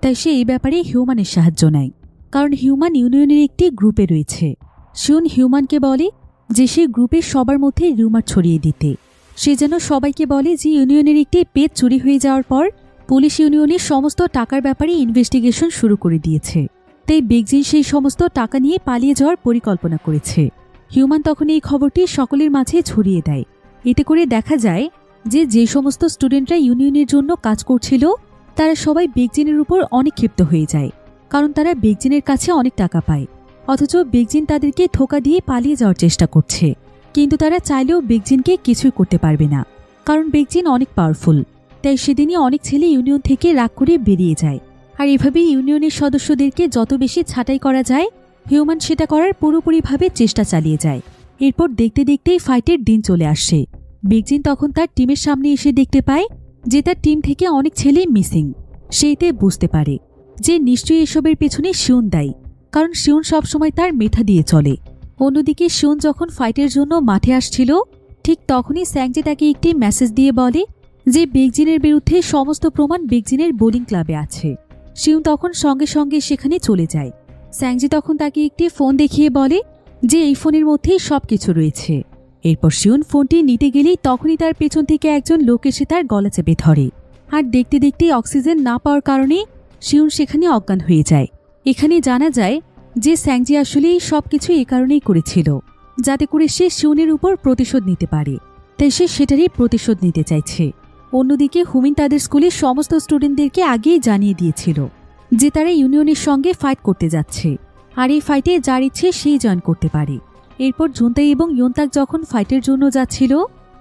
তাই সে এই ব্যাপারে হিউম্যানের সাহায্য নেয়, কারণ হিউম্যান ইউনিয়নের একটি গ্রুপে রয়েছে। শিউন হিউম্যানকে বলে যে সে গ্রুপের সবার মধ্যে রিউমার ছড়িয়ে দিতে। সে যেন সবাইকে বলে যে ইউনিয়নের একটি পেজ চুরি হয়ে যাওয়ার পর পুলিশ ইউনিয়নের সমস্ত টাকার ব্যাপারে ইনভেস্টিগেশন শুরু করে দিয়েছে। তাই বেকজিন সেই সমস্ত টাকা নিয়ে পালিয়ে যাওয়ার পরিকল্পনা করেছে। হিউম্যান তখন এই খবরটি সকলের মাঝে ছড়িয়ে দেয়। এতে করে দেখা যায় যে সমস্ত স্টুডেন্টরা ইউনিয়নের জন্য কাজ করছিল তারা সবাই বেকজিনের উপর অনেক ক্ষিপ্ত হয়ে যায়, কারণ তারা বেকজিনের কাছে অনেক টাকা পায়। অথচ বেকজিন তাদেরকে ধোঁকা দিয়ে পালিয়ে যাওয়ার চেষ্টা করছে, কিন্তু তারা চাইলেও বেকজিনকে কিছুই করতে পারবে না, কারণ বেকজিন অনেক পাওয়ারফুল। তাই সেদিনই অনেক ছেলে ইউনিয়ন থেকে রাগ করে বেরিয়ে যায়। আর এভাবেই ইউনিয়নের সদস্যদেরকে যত বেশি ছাঁটাই করা যায় হিউম্যান সেটা করার পুরোপুরিভাবে চেষ্টা চালিয়ে যায়। এরপর দেখতে দেখতেই ফাইটের দিন চলে আসে। বেকজিন তখন তার টিমের সামনে এসে দেখতে পায় যে তার টিম থেকে অনেক ছেলে মিসিং। সেইতে বুঝতে পারে যে নিশ্চয়ই এসবের পেছনে শিউন দায়ী, কারণ শিউন সবসময় তার মেধা দিয়ে চলে। অন্যদিকে শিউন যখন ফাইটের জন্য মাঠে আসছিল ঠিক তখনই স্যাংজি তাকে একটি মেসেজ দিয়ে বলে যে বেকজিনের বিরুদ্ধে সমস্ত প্রমাণ বেকজিনের বোলিং ক্লাবে আছে। শিউন তখন সঙ্গে সঙ্গে সেখানে চলে যায়। স্যাংজি তখন তাকে একটি ফোন দেখিয়ে বলে যে এই ফোনের মধ্যেই সবকিছু রয়েছে। এরপর শিউন ফোনটি নিতে গেলেই তখনই তার পেছন থেকে একজন লোক এসে তার গলা চেপে ধরে, আর দেখতে দেখতে অক্সিজেন না পাওয়ার কারণে শিউন সেখানে অজ্ঞান হয়ে যায়। এখানে জানা যায় যে স্যাংজি আসলে এই সবকিছু এ কারণেই করেছিল যাতে করে সে শিউনের উপর প্রতিশোধ নিতে পারে। তাই সে সেটারই প্রতিশোধ নিতে চাইছে। অন্যদিকে হুমিন তাদের স্কুলের সমস্ত স্টুডেন্টদেরকে আগেই জানিয়ে দিয়েছিল যে তারা ইউনিয়নের সঙ্গে ফাইট করতে যাচ্ছে, আর এই ফাইটে যার ইচ্ছে সেই জয়েন করতে পারে। এরপর জুনতাই এবং ইয়ন্তাক যখন ফাইটের জন্য যাচ্ছিল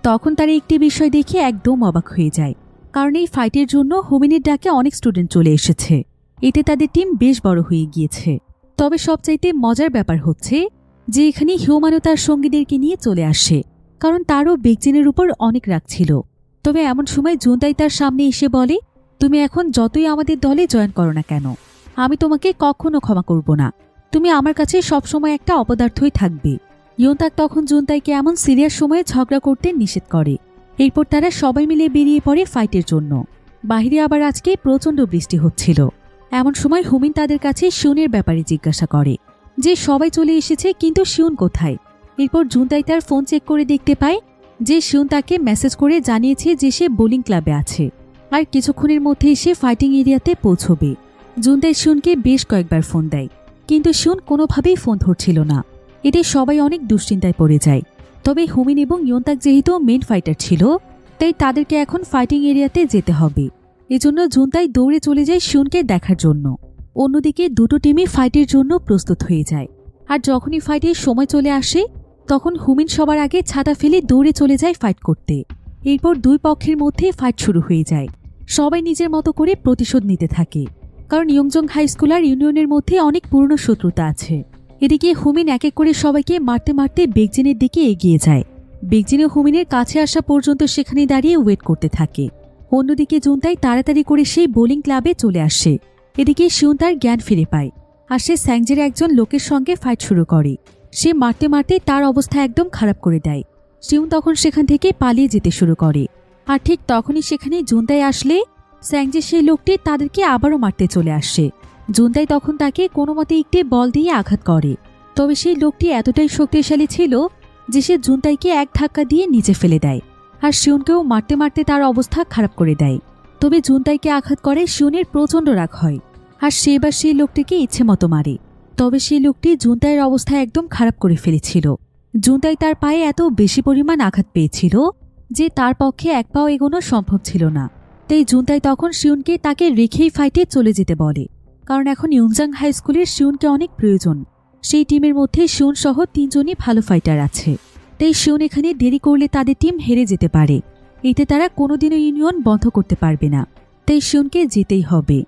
তখন তারা একটি বিষয় দেখে একদম অবাক হয়ে যায়, কারণ এই ফাইটের জন্য হুমিনের ডাকে অনেক স্টুডেন্ট চলে এসেছে। এতে তাদের টিম বেশ বড় হয়ে গিয়েছে। তবে সবচাইতে মজার ব্যাপার হচ্ছে যে এখানে হিউম্যানও তার সঙ্গীদেরকে নিয়ে চলে আসে, কারণ তারও বেকজিনের উপর অনেক রাগ ছিল। তবে এমন সময় জুনতাই তার সামনে এসে বলে, তুমি এখন যতই আমাদের দলে জয়েন করো না কেন আমি তোমাকে কখনো ক্ষমা করব না। তুমি আমার কাছে সবসময় একটা অপদার্থই থাকবে। ইয়ন্তাক তখন জুনতাইকে এমন সিরিয়াস সময়ে ঝগড়া করতে নিষেধ করে। এরপর তারা সবাই মিলে বেরিয়ে পড়ে ফাইটের জন্য। বাহিরে আবার আজকে প্রচণ্ড বৃষ্টি হচ্ছিল। এমন সময় হুমিন তাদের কাছে শিউনের ব্যাপারে জিজ্ঞাসা করে যে সবাই চলে এসেছে কিন্তু শিউন কোথায়। এরপর জুনতাই তার ফোন চেক করে দেখতে পায় যে শিউন তাকে মেসেজ করে জানিয়েছে যে সে বোলিং ক্লাবে আছে আর কিছুক্ষণের মধ্যে সে ফাইটিং এরিয়াতে পৌঁছবে। জুনতাই শিউনকে বেশ কয়েকবার ফোন দেয়, কিন্তু শিউন কোনোভাবেই ফোন ধরছিল না। এতে সবাই অনেক দুশ্চিন্তায় পড়ে যায়। তবে হুমিন এবং ইয়ন্তাক যেহেতু মেন ফাইটার ছিল তাই তাদেরকে এখন ফাইটিং এরিয়াতে যেতে হবে। এজন্য জুনতাই দৌড়ে চলে যায় শিউনকে দেখার জন্য। অন্যদিকে দুটো টিমই ফাইটের জন্য প্রস্তুত হয়ে যায়। আর যখনই ফাইটের সময় চলে আসে তখন হুমিন সবার আগে ছাতা ফেলে দৌড়ে চলে যায় ফাইট করতে। এরপর দুই পক্ষের মধ্যে ফাইট শুরু হয়ে যায়। সবাই নিজের মতো করে প্রতিশোধ নিতে থাকে, কারণ ইয়ংজং হাই স্কুল আর ইউনিয়নের মধ্যে অনেক পুরনো শত্রুতা আছে। এদিকে হুমিন এক এক করে সবাইকে মারতে মারতে বেকজিনের দিকে এগিয়ে যায়। বেগজিন হুমিনের কাছে আসা পর্যন্ত সেখানে দাঁড়িয়ে ওয়েট করতে থাকে। অন্যদিকে জুনতাই তাড়াতাড়ি করে সেই বোলিং ক্লাবে চলে আসে। এদিকে শিউন তার জ্ঞান ফিরে পায় আর সে স্যাংজের একজন লোকের সঙ্গে ফাইট শুরু করে। সে মারতে মারতে তার অবস্থা একদম খারাপ করে দেয়। শিউন তখন সেখান থেকে পালিয়ে যেতে শুরু করে। আর ঠিক তখনই সেখানে জুনতাই আসলে স্যাংজের সেই লোকটি তাদেরকে আবারও মারতে চলে আসে। জুনতাই তখন তাকে কোনো মতে একটি বল দিয়ে আঘাত করে। তবে সেই লোকটি এতটাই শক্তিশালী ছিল যে সে জুনতাইকে এক ধাক্কা দিয়ে নিচে ফেলে দেয় আর শিউনকেও মারতে মারতে তার অবস্থা খারাপ করে দেয়। তবে জুনতাইকে আঘাত করে শিউনের প্রচণ্ড রাগ হয় আর সে এবার সেই লোকটিকে ইচ্ছে মতো মারে। তবে সেই লোকটি জুনতাইয়ের অবস্থা একদম খারাপ করে ফেলেছিল। জুনতাই তার পায়ে এত বেশি পরিমাণ আঘাত পেয়েছিল যে তার পক্ষে এক পাও এগোনো সম্ভব ছিল না। তাই জুনতাই তখন শিউনকে তাকে রেখেই ফাইটে চলে যেতে বলে, কারণ এখন ইয়ংজাং হাই স্কুলের শিউনকে অনেক প্রয়োজন। সেই টিমের মধ্যে শিউন সহ 3 জনই ভালো ফাইটার আছে। তাই শিউন এখানে দেরি করলে তাদের টিম হেরে যেতে পারে। এতে তারা কোনোদিনও ইউনিয়ন বন্ধ করতে পারবে না। তাই শিউনকে যেতেই হবে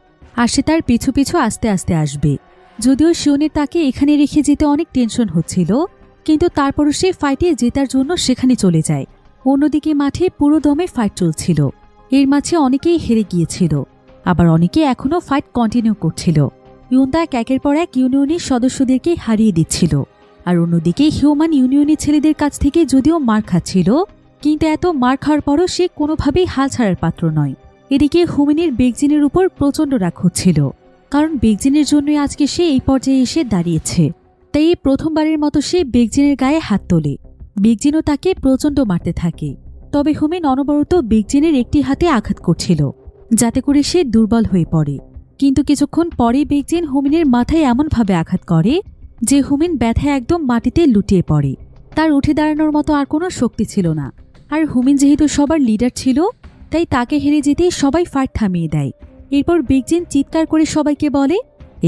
আর সে তার পিছু পিছু আস্তে আস্তে আসবে। যদিও শিউনের তাকে এখানে রেখে যেতে অনেক টেনশন হচ্ছিল, কিন্তু তারপরও সে ফাইটে জেতার জন্য সেখানে চলে যায়। অন্যদিকে মাঠে পুরো দমে ফাইট চলছিল। এর মাঝে অনেকেই হেরে গিয়েছিল, আবার অনেকে এখনও ফাইট কন্টিনিউ করছিল। ইউনতাক একের পর এক ইউনিয়নের সদস্যদেরকে হারিয়ে দিচ্ছিল। আর অন্যদিকে হিউম্যান ইউনিয়নের ছেলেদের কাছ থেকে যদিও মার খাচ্ছিল, কিন্তু এত মার খাওয়ার পরও সে কোনোভাবেই হাল ছাড়ার পাত্র নয়। এদিকে হুমিনের বেগজিনের উপর প্রচণ্ড রাগ হচ্ছিল, কারণ বেগজিনের জন্যই আজকে সে এই পর্যায়ে এসে দাঁড়িয়েছে। তাই এই প্রথমবারের মতো সে বেগজিনের গায়ে হাত তোলে। বেগজিনও তাকে প্রচণ্ড মারতে থাকে। তবে হুমিন অনবরত বেগজিনের একটি হাতে আঘাত করছিল, যাতে করে সে দুর্বল হয়ে পড়ে। কিন্তু কিছুক্ষণ পরে বেগজিন হুমিনের মাথায় এমনভাবে আঘাত করে যে হুমিন ব্যথায় একদম মাটিতে লুটিয়ে পড়ে। তার উঠে দাঁড়ানোর মতো আর কোনো শক্তি ছিল না। আর হুমিন যেহেতু সবার লিডার ছিল, তাই তাকে হেরে যেতে সবাই ফাইট থামিয়ে দেয়। এরপর বেগজিন চিৎকার করে সবাইকে বলে,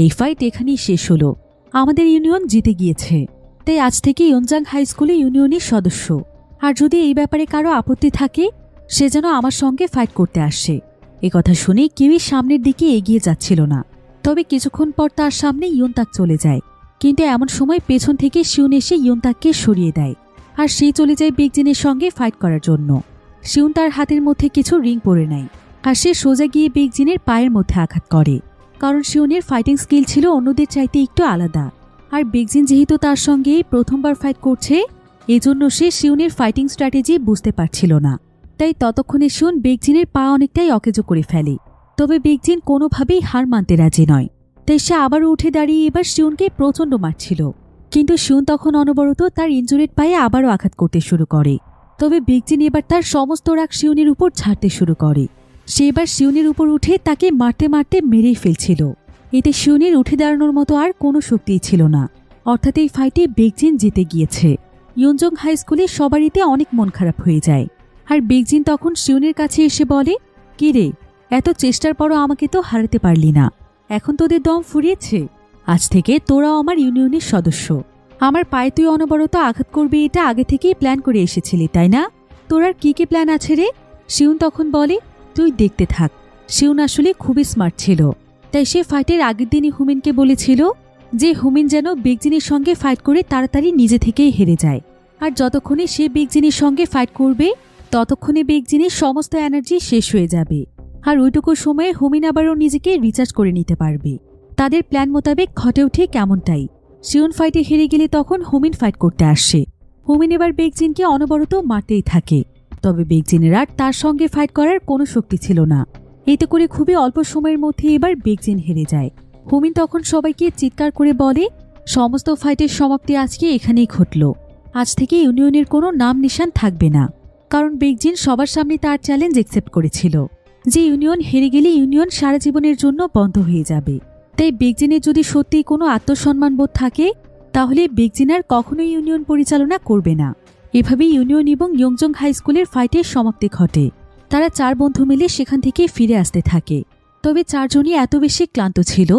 এই ফাইট এখানেই শেষ হলো, আমাদের ইউনিয়ন জিতে গিয়েছে। তাই আজ থেকে ইয়ংজাং হাই স্কুলে ইউনিয়নের সদস্য। আর যদি এই ব্যাপারে কারো আপত্তি থাকে, সে যেন আমার সঙ্গে ফাইট করতে আসে। একথা শুনে কেউই সামনের দিকে এগিয়ে যাচ্ছিল না। তবে কিছুক্ষণ পর তার সামনে ইয়ুনতাক চলে যায়। কিন্তু এমন সময় পেছন থেকে শিউন এসে ইয়ুনতাককে সরিয়ে দেয় আর সে চলে যায় বেগজিনের সঙ্গে ফাইট করার জন্য। শিউন তার হাতের মধ্যে কিছু রিং পরে নেয় আর সে সোজা গিয়ে বেগজিনের পায়ের মধ্যে আঘাত করে, কারণ শিউনের ফাইটিং স্কিল ছিল অন্যদের চাইতে একটু আলাদা। আর বেগজিন যেহেতু তার সঙ্গে প্রথমবার ফাইট করছে, এজন্য সে শিউনের ফাইটিং স্ট্র্যাটেজি বুঝতে পারছিল না। তাই ততক্ষণে শিউন বেগজিনের পা অনেকটাই অকেজো করে ফেলে। তবে বেগজিন কোনোভাবেই হার মানতে রাজি নয়। তাই সে আবারও উঠে দাঁড়িয়ে এবার শিউনকে প্রচণ্ড মারছিল। কিন্তু শিউন তখন অনবরত তার ইনজুরিড পায়ে আবারও আঘাত করতে শুরু করে। তবে বেগজিন এবার তার সমস্ত রাগ শিউনের উপর ঝাড়তে শুরু করে। সে এবার শিউনের উপর উঠে তাকে মারতে মারতে মেরেই ফেলছিল। এতে শিউনের উঠে দাঁড়ানোর মতো আর কোনো শক্তিই ছিল না। অর্থাৎ এই ফাইটে বেগজিন জিতে গিয়েছে। ইয়ংজং হাই স্কুলে সবারইতে অনেক মন খারাপ হয়ে যায়। আর বেগজিন তখন শিউনের কাছে এসে বলে, কি রে, এত চেষ্টার পরও আমাকে তো হারাতে পারলি না, এখন তোদের দম ফুরিয়েছে? আজ থেকে তোরাও আমার ইউনিয়নের সদস্য। আমার পায়ে তুই অনবরত আঘাত করবি এটা আগে থেকেই প্ল্যান করে এসেছিলি, তাই না? তোর আর কি কি প্ল্যান আছে রে? শিউন তখন বলে, তুই দেখতে থাক। শিউন আসলে খুবই স্মার্ট ছিল। তাই সে ফাইটের আগের দিনই হুমিনকে বলেছিল যে হুমিন যেন বেগজিনের সঙ্গে ফাইট করে তাড়াতাড়ি নিজে থেকেই হেরে যায়। আর যতক্ষণে সে বেগজিনের সঙ্গে ফাইট করবে, ততক্ষণে বেগজিনের সমস্ত এনার্জি শেষ হয়ে যাবে। আর ওইটুকু সময়ে হুমিন আবারও নিজেকে রিচার্জ করে নিতে পারবে। তাদের প্ল্যান মোতাবেক ঘটে ওঠে কেমনটাই। শিউন ফাইটে হেরে গেলে তখন হুমিন ফাইট করতে আসে। হুমিন এবার বেগজিনকে অনবরত মারতেই থাকে। তবে বেগজিনের আর তার সঙ্গে ফাইট করার কোনো শক্তি ছিল না। এতে করে খুবই অল্প সময়ের মধ্যে এবার বেগজিন হেরে যায়। হুমিন তখন সবাইকে চিৎকার করে বলে, সমস্ত ফাইটের সমাপ্তি আজকে এখানেই ঘটল। আজ থেকে ইউনিয়নের কোনো নাম নিশান থাকবে না, কারণ বেগজিন সবার সামনে তার চ্যালেঞ্জ অ্যাকসেপ্ট করেছিল যে ইউনিয়ন হেরে গেলে ইউনিয়ন সারা জীবনের জন্য বন্ধ হয়ে যাবে। তাই বেগজিনের যদি সত্যিই কোনো আত্মসম্মানবোধ থাকে, তাহলে বেগজিন আর কখনোই ইউনিয়ন পরিচালনা করবে না। এভাবেই ইউনিয়ন এবং ইয়ংজং হাই স্কুলের ফাইটের সমাপ্তি ঘটে। তারা 4 বন্ধু মিলে সেখান থেকে ফিরে আসতে থাকে। তবে 4 জনই এত বেশি ক্লান্ত ছিল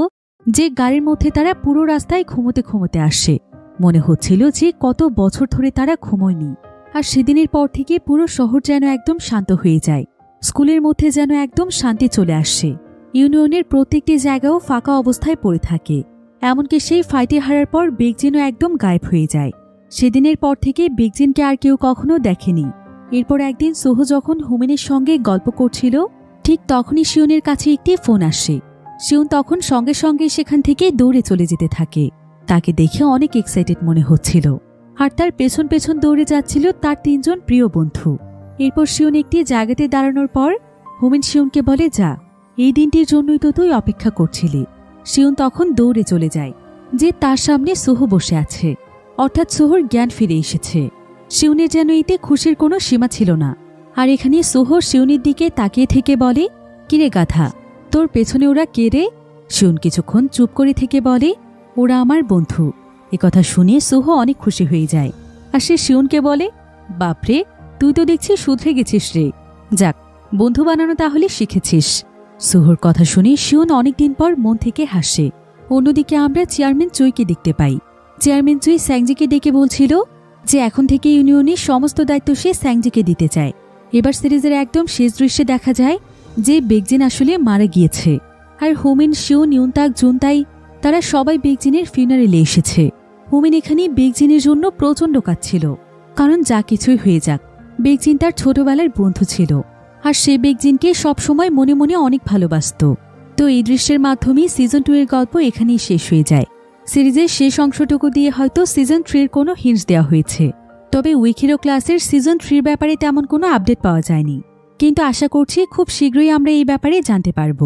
যে গাড়ির মধ্যে তারা পুরো রাস্তায় ঘুমোতে ঘুমোতে আসে। মনে হচ্ছিল যে কত বছর ধরে তারা ঘুমোয়নি। আর সেদিনের পর থেকে পুরো শহর যেন একদম শান্ত হয়ে যায়। স্কুলের মধ্যে যেন একদম শান্তি চলে আসে। ইউনিয়নের প্রত্যেকটি জায়গাও ফাঁকা অবস্থায় পড়ে থাকে। এমনকি সেই ফাইটে হারার পর বেগজিনও একদম গায়েব হয়ে যায়। সেদিনের পর থেকে বিগজিনকে আর কেউ কখনো দেখেনি। এরপর একদিন সোহো যখন হুমেনের সঙ্গে গল্প করছিল, ঠিক তখনই শিউনের কাছে একটি ফোন আসে। শিউন তখন সঙ্গে সঙ্গে সেখান থেকে দৌড়ে চলে যেতে থাকে। তাকে দেখে অনেক এক্সাইটেড মনে হচ্ছিল, আর তার পেছন পেছন দৌড়ে যাচ্ছিল তার 3 জন প্রিয় বন্ধু। এরপর শিউন একটি জায়গাতে দাঁড়ানোর পর হুমেন শিউনকে বলে, যা, এই দিনটির জন্যই তো তুই অপেক্ষা করছিলি। শিউন তখন দৌড়ে চলে যায়, যে তার সামনে সোহো বসে আছে, অর্থাৎ সোহর জ্ঞান ফিরে এসেছে। শিউনের যেন এতে খুশির কোনো সীমা ছিল না। আর এখানে সোহো শিউনের দিকে তাকিয়ে থেকে বলে, কিরে গাধা, তোর পেছনে ওরা কে রে? শিউন কিছুক্ষণ চুপ করে থেকে বলে, ওরা আমার বন্ধু। কথা শুনে সোহো অনেক খুশি হয়ে যায়, আর সে শিউনকে বলে, বাপরে, তুই তো দেখছি শুধরে গেছিস রে। যাক, বন্ধু বানানো তাহলে শিখেছিস। সোহর কথা শুনে শিউন অনেকদিন পর মন থেকে হাসে। অন্যদিকে আমরা চেয়ারম্যান চুইকে দেখতে পাই। চেয়ারম্যান চুই স্যাংজিকে ডেকে বলছিল যে এখন থেকে ইউনিয়নের সমস্ত দায়িত্ব সে স্যাংজিকে দিতে চায়। এবার সিরিজের একদম শেষ দৃশ্যে দেখা যায় যে বেগজিন আসলে মারা গিয়েছে, আর হুমেন, শিউন, ইউনতাক, জুনতাই তারা সবাই বেগজিনের ফিউনারেলে এসেছে। হুমেন এখানে বেগজিনের জন্য প্রচণ্ড কাঁদছিল, কারণ যা কিছুই হয়ে যাক, বেগজিন তার ছোটবেলার বন্ধু ছিল, আর সে বেগজিনকে সবসময় মনে মনে অনেক ভালোবাসত। তো এই দৃশ্যের মাধ্যমে সিজন 2 এর গল্প এখানেই শেষ হয়ে যায়। সিরিজের শেষ অংশটুকু দিয়ে হয়তো সিজন 3 এর কোনো হিন্টস দেওয়া হয়েছে, তবে উইক হিরো ক্লাসের সিজন 3 এর ব্যাপারে তেমন কোনো আপডেট পাওয়া যায়নি। কিন্তু আশা করছি খুব শীঘ্রই আমরা এই ব্যাপারে জানতে পারব।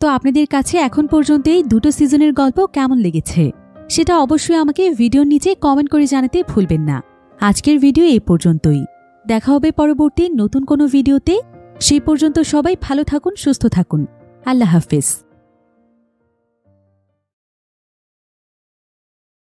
তো আপনাদের কাছে এখন পর্যন্ত এই 2টো সিজনের গল্প কেমন লেগেছে সেটা অবশ্যই আমাকে ভিডিওর নিচে কমেন্ট করে জানাতে ভুলবেন না। আজকের ভিডিও এই পর্যন্তই। দেখা হবে পরবর্তী নতুন কোনো ভিডিওতে। সেই পর্যন্ত সবাই ভালো থাকুন, সুস্থ থাকুন। আল্লাহ হাফেজ।